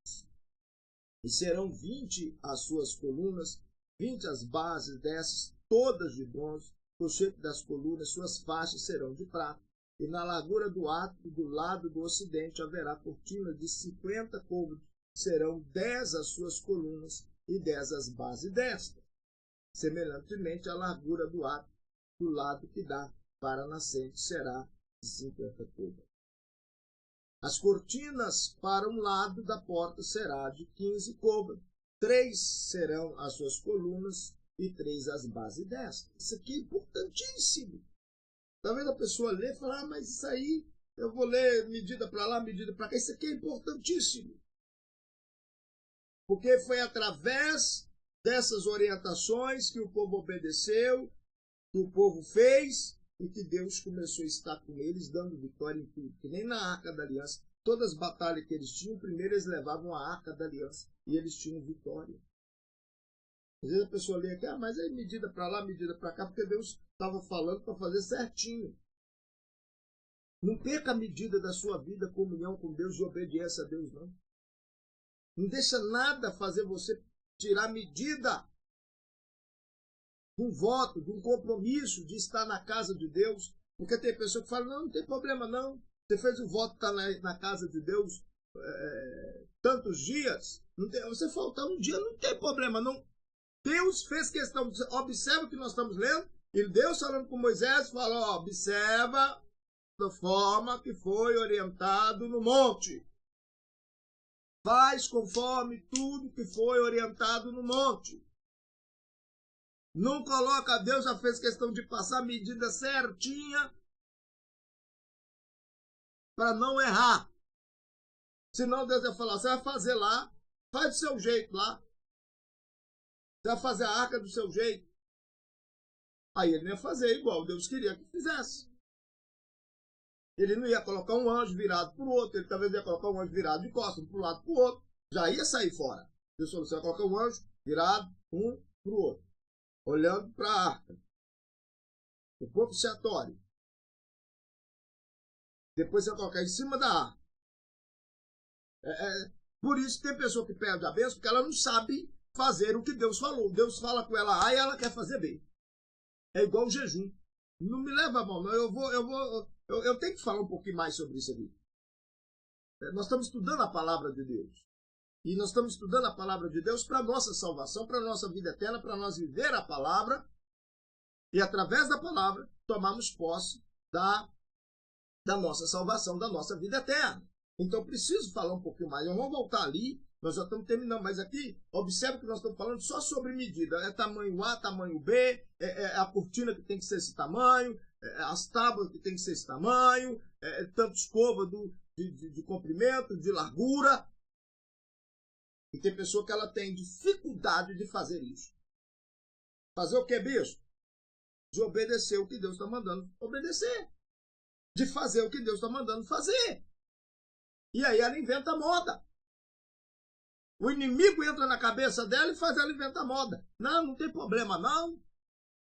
E serão 20 as suas colunas, 20 as bases dessas, todas de bronze. O colchete das colunas, suas faixas serão de prata. e na largura do átrio do lado do ocidente haverá cortinas de 50 côvados. Serão 10 as suas colunas e 10 as bases destas. Semelhantemente, a largura do átrio do lado que dá para a nascente será de 50 côvados. As cortinas para um lado da porta será de 15 côvados. 3 serão as suas colunas e 3 as bases destas. Isso aqui é importantíssimo. Talvez a pessoa lê e fale, mas isso aí, eu vou ler medida para lá, medida para cá. Isso aqui é importantíssimo. Porque foi através dessas orientações que o povo obedeceu, que o povo fez, e que Deus começou a estar com eles, dando vitória em tudo. Que nem na Arca da Aliança. Todas as batalhas que eles tinham, primeiro eles levavam a Arca da Aliança, e eles tinham vitória. Às vezes a pessoa lê aqui, mas é medida para lá, medida para cá, porque Deus estava falando para fazer certinho. Não perca a medida da sua vida, comunhão com Deus e obediência a Deus, não. Não deixa nada fazer você tirar medida de um voto, de um compromisso, de estar na casa de Deus. Porque tem pessoa que fala, não tem problema não. Você fez o voto, está na casa de Deus tantos dias. Você faltar um dia, não tem problema não. Deus fez questão, observa o que nós estamos lendo, e Deus falando com Moisés, falou, observa da forma que foi orientado no monte. Faz conforme tudo que foi orientado no monte. Não coloca, Deus já fez questão de passar a medida certinha para não errar. Senão Deus vai falar, você vai fazer lá, faz do seu jeito lá. Você vai fazer a arca do seu jeito. Aí ele não ia fazer igual Deus queria que fizesse. Ele não ia colocar um anjo virado para o outro, ele talvez ia colocar um anjo virado de costas para um lado para o outro. Já ia sair fora. Deus falou, você vai colocar um anjo virado um para o outro, olhando para a arca. O propiciatório. Depois você vai colocar em cima da arca. Por isso que tem pessoa que perde a bênção, porque ela não sabe fazer o que Deus falou. Deus fala com ela A e ela quer fazer B. É igual o jejum. Não me leva a mão, não. Eu tenho que falar um pouquinho mais sobre isso aqui. Nós estamos estudando a palavra de Deus. E nós estamos estudando a palavra de Deus para a nossa salvação, para a nossa vida eterna, para nós viver a palavra. E através da palavra, tomarmos posse da nossa salvação, da nossa vida eterna. Então, preciso falar um pouquinho mais. Eu vou voltar ali. Nós já estamos terminando, mas aqui, observe que nós estamos falando só sobre medida. É tamanho A, tamanho B, a cortina que tem que ser esse tamanho, as tábuas que tem que ser esse tamanho, tantos côvados de comprimento, de largura. E tem pessoa que ela tem dificuldade de fazer isso. Fazer o que, bicho? De obedecer o que Deus está mandando obedecer. De fazer o que Deus está mandando fazer. E aí ela inventa moda. O inimigo entra na cabeça dela e faz ela inventar moda. Não tem problema não.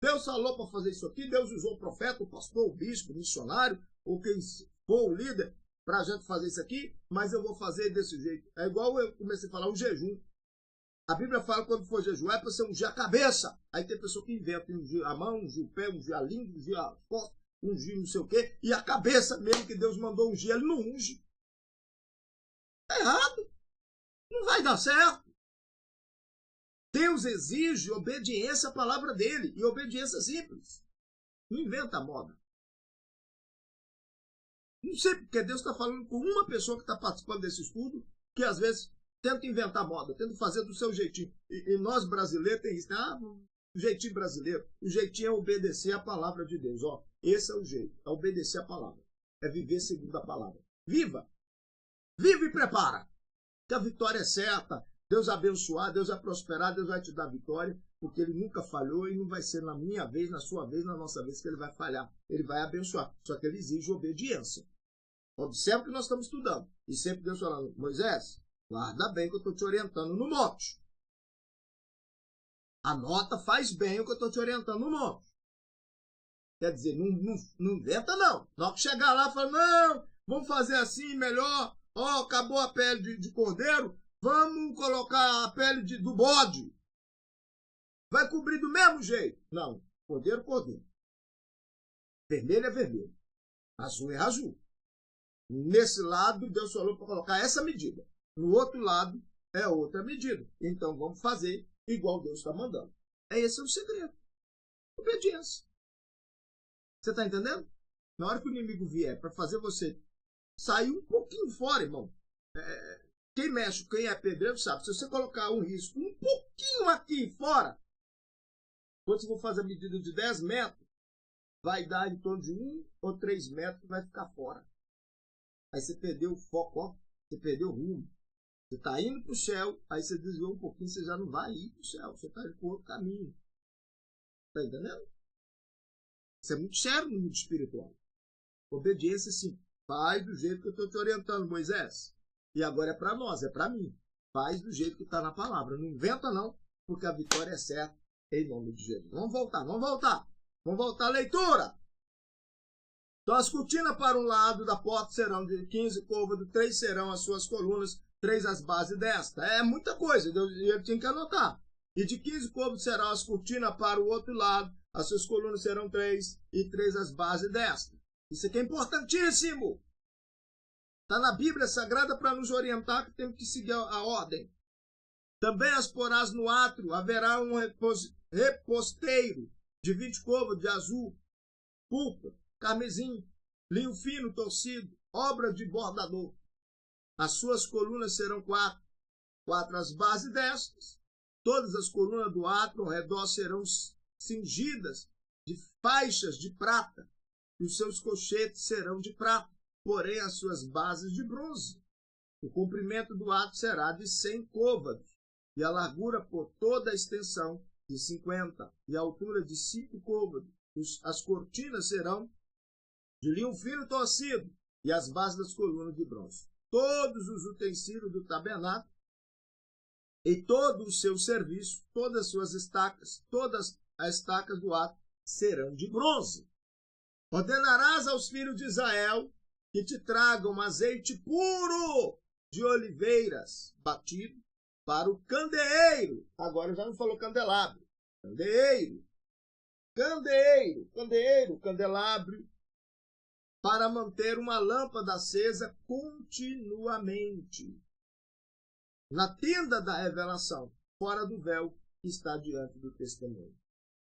Deus falou para fazer isso aqui, Deus usou o profeta, o pastor, o bispo, o missionário, ou quem for o líder, para a gente fazer isso aqui, mas eu vou fazer desse jeito. É igual eu comecei a falar, o jejum. A Bíblia fala que quando for jejuar é para você ungir a cabeça. Aí tem pessoa que inventa, ungir a mão, ungir o pé, ungir a língua, ungir a costa, ungir não sei o quê, e a cabeça mesmo que Deus mandou ungir, ele não unge. É errado. Não vai dar certo. Deus exige obediência à palavra dele. E obediência simples. Não inventa moda. Não sei porque Deus está falando com uma pessoa que está participando desse estudo, que às vezes tenta inventar moda, tenta fazer do seu jeitinho. E nós brasileiros tem isso. O jeitinho brasileiro. O jeitinho é obedecer a palavra de Deus. Esse é o jeito. É obedecer a palavra. É viver segundo a palavra. Viva! Viva e prepara! Que a vitória é certa. Deus abençoar, Deus vai prosperar, Deus vai te dar vitória, porque Ele nunca falhou e não vai ser na minha vez, na sua vez, na nossa vez que Ele vai falhar. Ele vai abençoar, só que Ele exige obediência. Observe que nós estamos estudando. E sempre Deus falando, Moisés, guarda bem que eu estou te orientando no monte. Anota, faz bem o que eu estou te orientando no monte. Quer dizer, não inventa não. Na hora que chegar lá, fala, não, vamos fazer assim, melhor. Acabou a pele de cordeiro, vamos colocar a pele do bode. Vai cobrir do mesmo jeito. Não, cordeiro, cordeiro. Vermelho é vermelho. Azul é azul. Nesse lado, Deus falou para colocar essa medida. No outro lado, é outra medida. Então, vamos fazer igual Deus está mandando. Esse é o segredo. Obediência. Você está entendendo? Na hora que o inimigo vier para fazer você sair um pouquinho fora, irmão. Quem mexe, quem é pedreiro sabe. Se você colocar um risco um pouquinho aqui fora, quando você for fazer a medida de 10 metros, vai dar em torno de 1 ou 3 metros que vai ficar fora. Aí você perdeu o foco, ó. Você perdeu o rumo. Você está indo para o céu, aí você desviou um pouquinho, você já não vai ir para o céu. Você está indo para outro caminho. Está entendendo? Isso é muito sério no mundo espiritual. Obediência, sim. Faz do jeito que eu estou te orientando, Moisés. E agora é para nós, é para mim. Faz do jeito que está na palavra. Não inventa, não, porque a vitória é certa, em nome de Jesus. Vamos voltar. Vamos voltar à leitura. Então, as cortinas para um lado da porta serão de 15 côvados, 3 serão as suas colunas, 3 as bases desta. É muita coisa, eu tinha que anotar. E de 15 côvados serão as cortinas para o outro lado, as suas colunas serão 3 e 3 as bases desta. Isso aqui é importantíssimo. Está na Bíblia Sagrada para nos orientar que temos que seguir a ordem. Também as porás no átrio, haverá um reposteiro de 20 côvados de azul, púrpura, carmesim, linho fino torcido, obra de bordador. As suas colunas serão 4 as bases destas. Todas as colunas do átrio ao redor serão cingidas de faixas de prata, e os seus cochetes serão de prata, porém as suas bases de bronze. O comprimento do átrio será de 100 côvados, e a largura por toda a extensão de 50, e a altura de 5 côvados. As cortinas serão de linho fino torcido, e as bases das colunas de bronze. Todos os utensílios do tabernáculo e todo o seu serviço, todas as suas estacas, todas as estacas do átrio serão de bronze. Ordenarás aos filhos de Israel que te tragam azeite puro de oliveiras batido para o candeeiro. Agora já não falou candelabro. Candelabro, para manter uma lâmpada acesa continuamente. Na tenda da revelação, fora do véu que está diante do testemunho.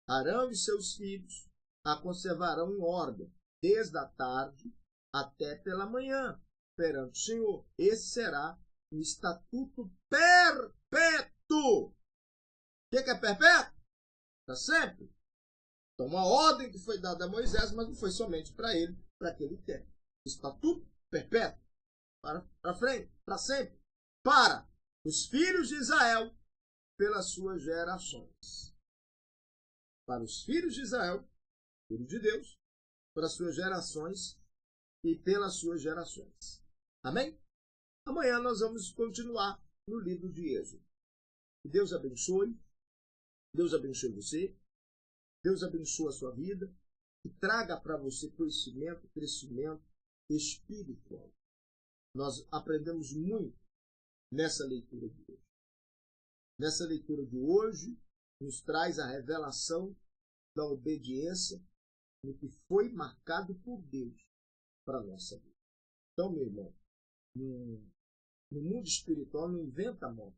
Arão e seus filhos a conservarão em ordem, desde a tarde até pela manhã, perante o Senhor. Esse será um estatuto perpétuo. O que é perpétuo? Para sempre. Então, uma ordem que foi dada a Moisés, mas não foi somente para ele, para aquele tempo. Estatuto perpétuo. Para frente, para sempre. Para os filhos de Israel, pelas suas gerações. Para os filhos de Israel, filho de Deus, pelas suas gerações e pelas suas gerações. Amém? Amanhã nós vamos continuar no livro de Êxodo. Que Deus abençoe. Deus abençoe você. Deus abençoe a sua vida. E traga para você conhecimento, crescimento espiritual. Nós aprendemos muito nessa leitura de hoje. Nessa leitura de hoje, nos traz a revelação da obediência no que foi marcado por Deus para a nossa vida. Então, meu irmão, no mundo espiritual não inventa a moda.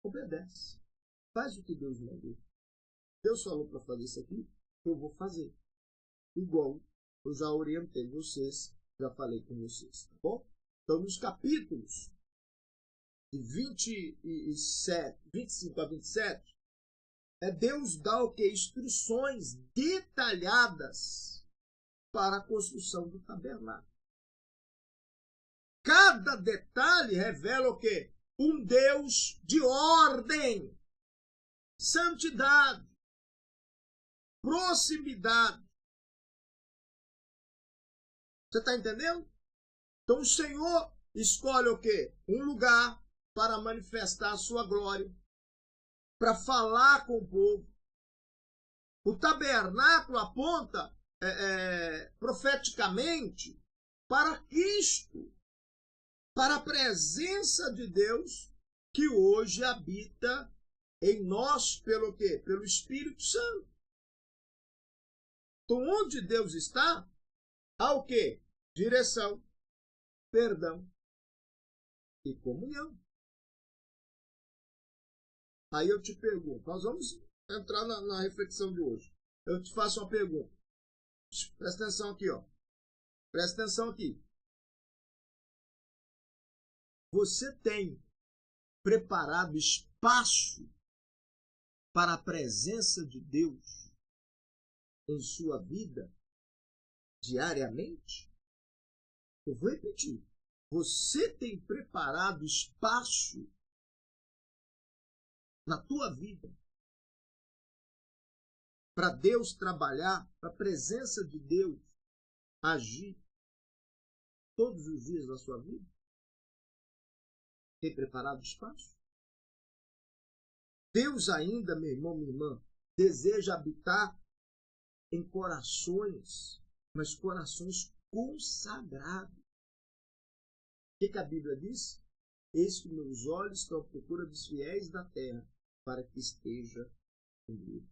Obedece. Faz o que Deus mandou. Deus falou para fazer isso aqui, eu vou fazer. Igual eu já orientei vocês, já falei com vocês, tá bom? Então, nos capítulos de 25 a 27, Deus dá o que? Instruções detalhadas para a construção do tabernáculo. Cada detalhe revela o quê? Um Deus de ordem, santidade, proximidade. Você está entendendo? Então o Senhor escolhe o quê? Um lugar para manifestar a sua glória, para falar com o povo. O tabernáculo aponta profeticamente para Cristo, para a presença de Deus que hoje habita em nós pelo quê? Pelo Espírito Santo. Então, onde Deus está Há o quê? Direção, perdão e comunhão. Aí eu te pergunto, nós vamos entrar na reflexão de hoje. Eu te faço uma pergunta. Presta atenção aqui, ó. Presta atenção aqui. Você tem preparado espaço para a presença de Deus em sua vida diariamente? Eu vou repetir. Você tem preparado espaço na tua vida para Deus trabalhar, para a presença de Deus agir todos os dias da sua vida? Tem preparado espaço? Deus ainda, meu irmão, minha irmã, deseja habitar em corações, mas corações consagrados. O que a Bíblia diz? Eis que meus olhos estão à procura dos fiéis da terra, para que esteja comigo.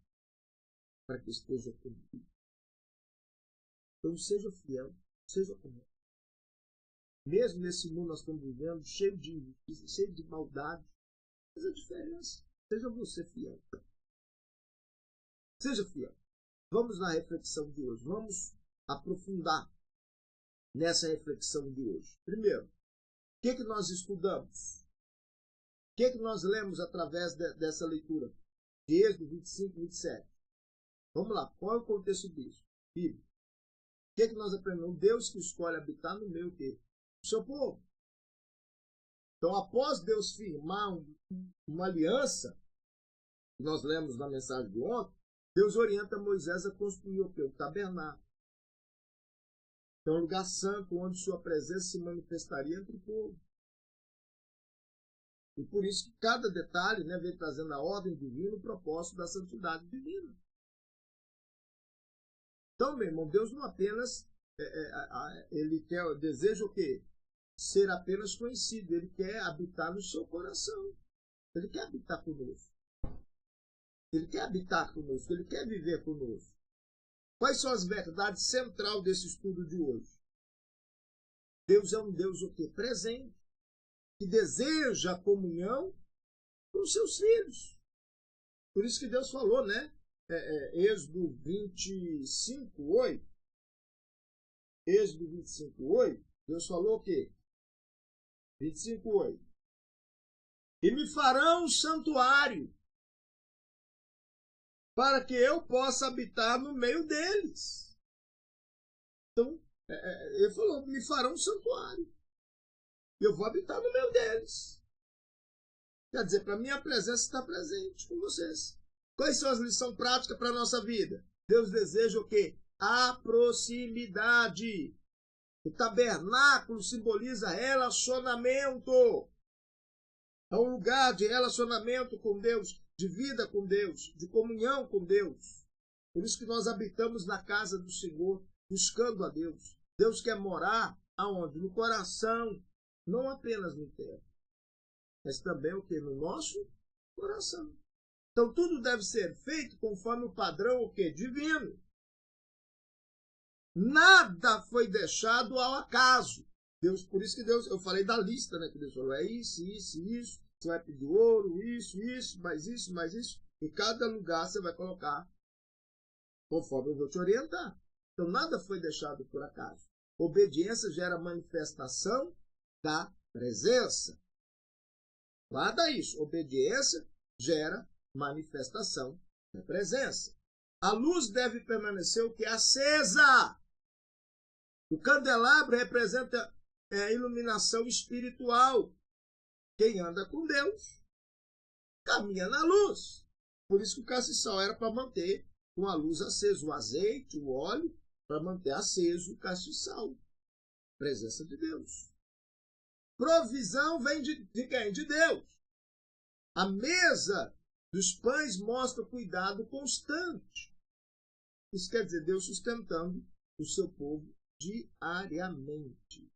Para que esteja comigo. Então seja fiel, seja comigo. Mesmo nesse mundo nós estamos vivendo, cheio de injustiça, cheio de maldade, faz a diferença. Seja você fiel. Seja fiel. Vamos na reflexão de hoje. Vamos aprofundar nessa reflexão de hoje. Primeiro, o que nós estudamos? O que nós lemos através dessa leitura? De Êxodo 25 e 27. Vamos lá, qual é o contexto disso? Bíblia. O que nós aprendemos? Deus que escolhe habitar no meio do seu povo. Então, após Deus firmar uma aliança, que nós lemos na mensagem de ontem, Deus orienta Moisés a construir o quê? O tabernáculo. Então, um lugar santo onde sua presença se manifestaria entre o povo. E por isso que cada detalhe, né, vem trazendo a ordem divina, o propósito da santidade divina. Então, meu irmão, Deus não apenas ele deseja o quê? Ser apenas conhecido. Ele quer habitar no seu coração. Ele quer habitar conosco. Ele quer habitar conosco. Ele quer viver conosco. Quais são as verdades centrais desse estudo de hoje? Deus é um Deus o quê? Presente, que deseja a comunhão com os seus filhos. Por isso que Deus falou, né? Êxodo 25, 8. Êxodo 25, 8. Deus falou o quê? 25, 8. E me farão um santuário para que eu possa habitar no meio deles. Então, ele falou, me farão um santuário. Eu vou habitar no meio deles. Quer dizer, para mim a presença está presente com vocês. Quais são as lições práticas para a nossa vida? Deus deseja o quê? A proximidade. O tabernáculo simboliza relacionamento. É um lugar de relacionamento com Deus, de vida com Deus, de comunhão com Deus. Por isso que nós habitamos na casa do Senhor, buscando a Deus. Deus quer morar aonde? No coração, não apenas no terra, mas também o quê? No nosso coração. Então tudo deve ser feito conforme o padrão o quê? Divino. Nada foi deixado ao acaso. Deus, por isso que Deus, eu falei da lista, né? Que Deus falou, é isso, isso, isso. Você vai pedir ouro, isso, mais isso, mais isso. Em cada lugar você vai colocar conforme eu vou te orientar. Então nada foi deixado por acaso. Obediência gera manifestação da presença. Guarda isso. Obediência gera manifestação da presença. A luz deve permanecer o que? Acesa. O candelabro representa a iluminação espiritual. Quem anda com Deus caminha na luz. Por isso que o castiçal era para manter com a luz acesa. O azeite, o óleo, para manter aceso o castiçal. Presença de Deus. Provisão vem de quem? De Deus. A mesa dos pães mostra cuidado constante. Isso quer dizer Deus sustentando o seu povo diariamente.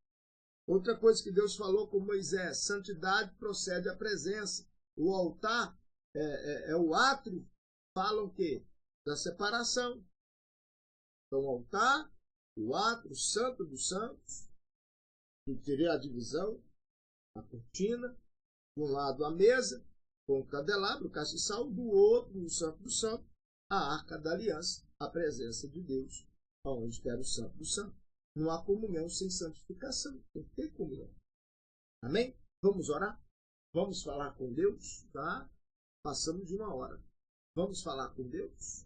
Outra coisa que Deus falou com Moisés, santidade procede à presença. O altar é o átrio, falam o quê? Da separação. Então o altar o átrio, o santo dos santos, que teria a divisão, a cortina, de um lado a mesa, com o candelabro, o castiçal, do outro, no santo do santo, a arca da aliança, a presença de Deus, onde era o santo do santo. Não há comunhão sem santificação, tem que ter comunhão. Amém? Vamos orar? Vamos falar com Deus? Tá? Passamos de 1 hora. Vamos falar com Deus?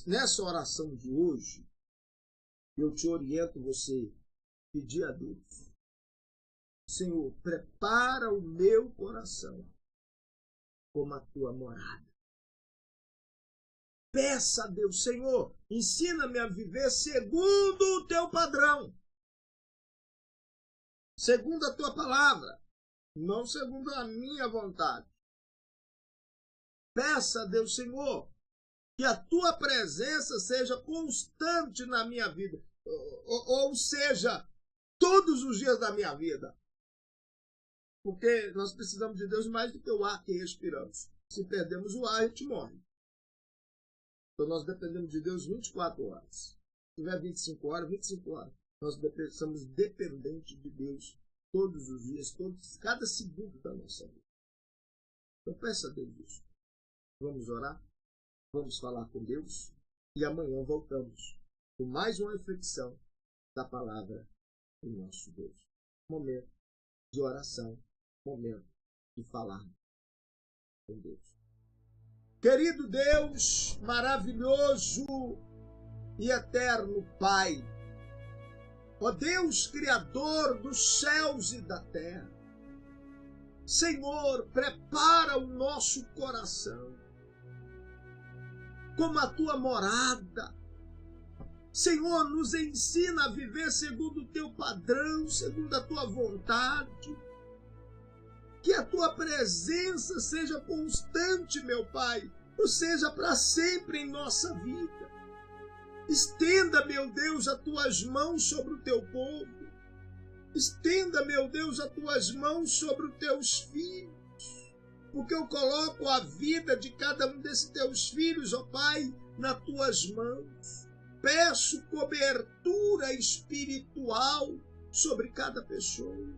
Nessa oração de hoje, eu te oriento você pedir a Deus: Senhor, prepara o meu coração como a tua morada. Peça a Deus: Senhor, ensina-me a viver segundo o teu padrão, segundo a tua palavra, não segundo a minha vontade. Peça a Deus, Senhor, que a tua presença seja constante na minha vida, ou seja, todos os dias da minha vida. Porque nós precisamos de Deus mais do que o ar que respiramos. Se perdemos o ar, a gente morre. Então nós dependemos de Deus 24 horas. Se tiver 25 horas, 25 horas. Nós somos dependentes de Deus todos os dias, cada segundo da nossa vida. Então peça a Deus isso. Vamos orar? Vamos falar com Deus? E amanhã voltamos com mais uma reflexão da palavra do nosso Deus. Momento de oração, momento de falar com Deus. Querido Deus, maravilhoso e eterno Pai, ó Deus Criador dos céus e da terra, Senhor, prepara o nosso coração como a tua morada. Senhor, nos ensina a viver segundo o teu padrão, segundo a tua vontade. Que a tua presença seja constante, meu Pai, ou seja, para sempre em nossa vida. Estenda, meu Deus, as tuas mãos sobre o teu povo. Estenda, meu Deus, as tuas mãos sobre os teus filhos. Porque eu coloco a vida de cada um desses teus filhos, ó Pai, nas tuas mãos. Peço cobertura espiritual sobre cada pessoa.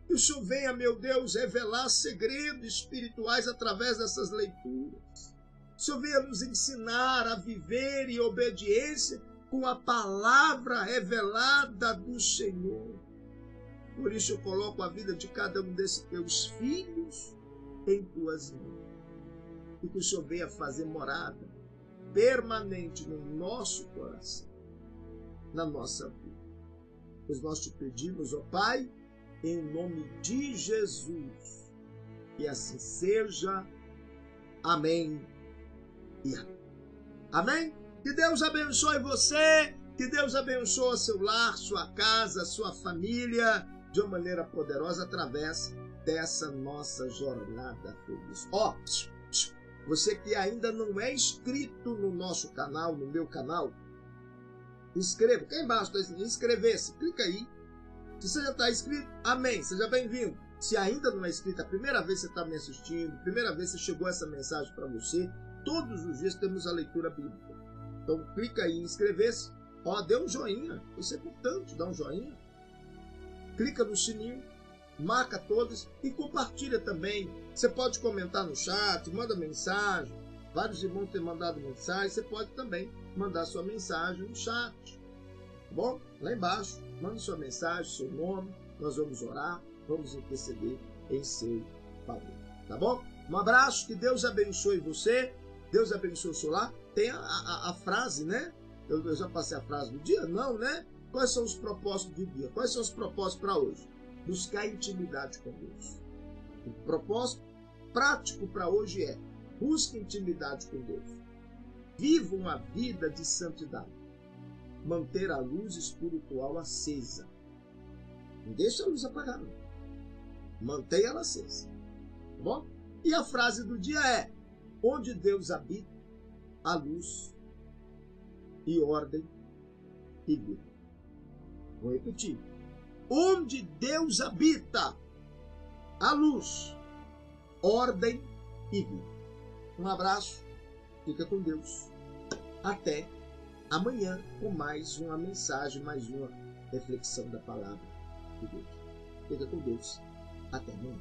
Que o Senhor venha, meu Deus, revelar segredos espirituais através dessas leituras. O Senhor venha nos ensinar a viver em obediência com a palavra revelada do Senhor. Por isso eu coloco a vida de cada um desses teus filhos em tuas mãos. E que o Senhor venha fazer morada permanente no nosso coração, na nossa vida. Pois nós te pedimos, ó Pai, em nome de Jesus, que assim seja. Amém e amém. Amém? Que Deus abençoe você, que Deus abençoe seu lar, sua casa, sua família, de uma maneira poderosa através dessa nossa jornada feliz. Ó, você que ainda não é inscrito no nosso canal, no meu canal, inscreva. Aqui embaixo está escrito inscrever-se. Clica aí. Se você já está inscrito, amém. Seja bem-vindo. Se ainda não é inscrito, a primeira vez que você está me assistindo, a primeira vez que chegou essa mensagem para você, todos os dias temos a leitura bíblica. Então clica aí em inscrever-se. Ó, dê um joinha. Você é importante, dá um joinha. Clica no sininho. Marca todos e compartilha também. Você pode comentar no chat, manda mensagem. Vários irmãos têm mandado mensagem. Você pode também mandar sua mensagem no chat. Tá bom? Lá embaixo, manda sua mensagem, seu nome. Nós vamos orar, vamos interceder em seu favor. Tá bom? Um abraço, que Deus abençoe você. Deus abençoe o seu lar. Tem a frase, né? Eu já passei a frase do dia? Não, né? Quais são os propósitos do dia? Quais são os propósitos para hoje? Buscar intimidade com Deus. O propósito prático para hoje é: busque intimidade com Deus. Viva uma vida de santidade. Manter a luz espiritual acesa. Não deixe a luz apagar, não. Mantenha ela acesa. Tá bom? E a frase do dia é: onde Deus habita, a luz e ordem e vida. Vou repetir. Onde Deus habita, a luz, ordem e vida. Um abraço, fica com Deus. Até amanhã com mais uma mensagem, mais uma reflexão da palavra de Deus. Fica com Deus. Até amanhã.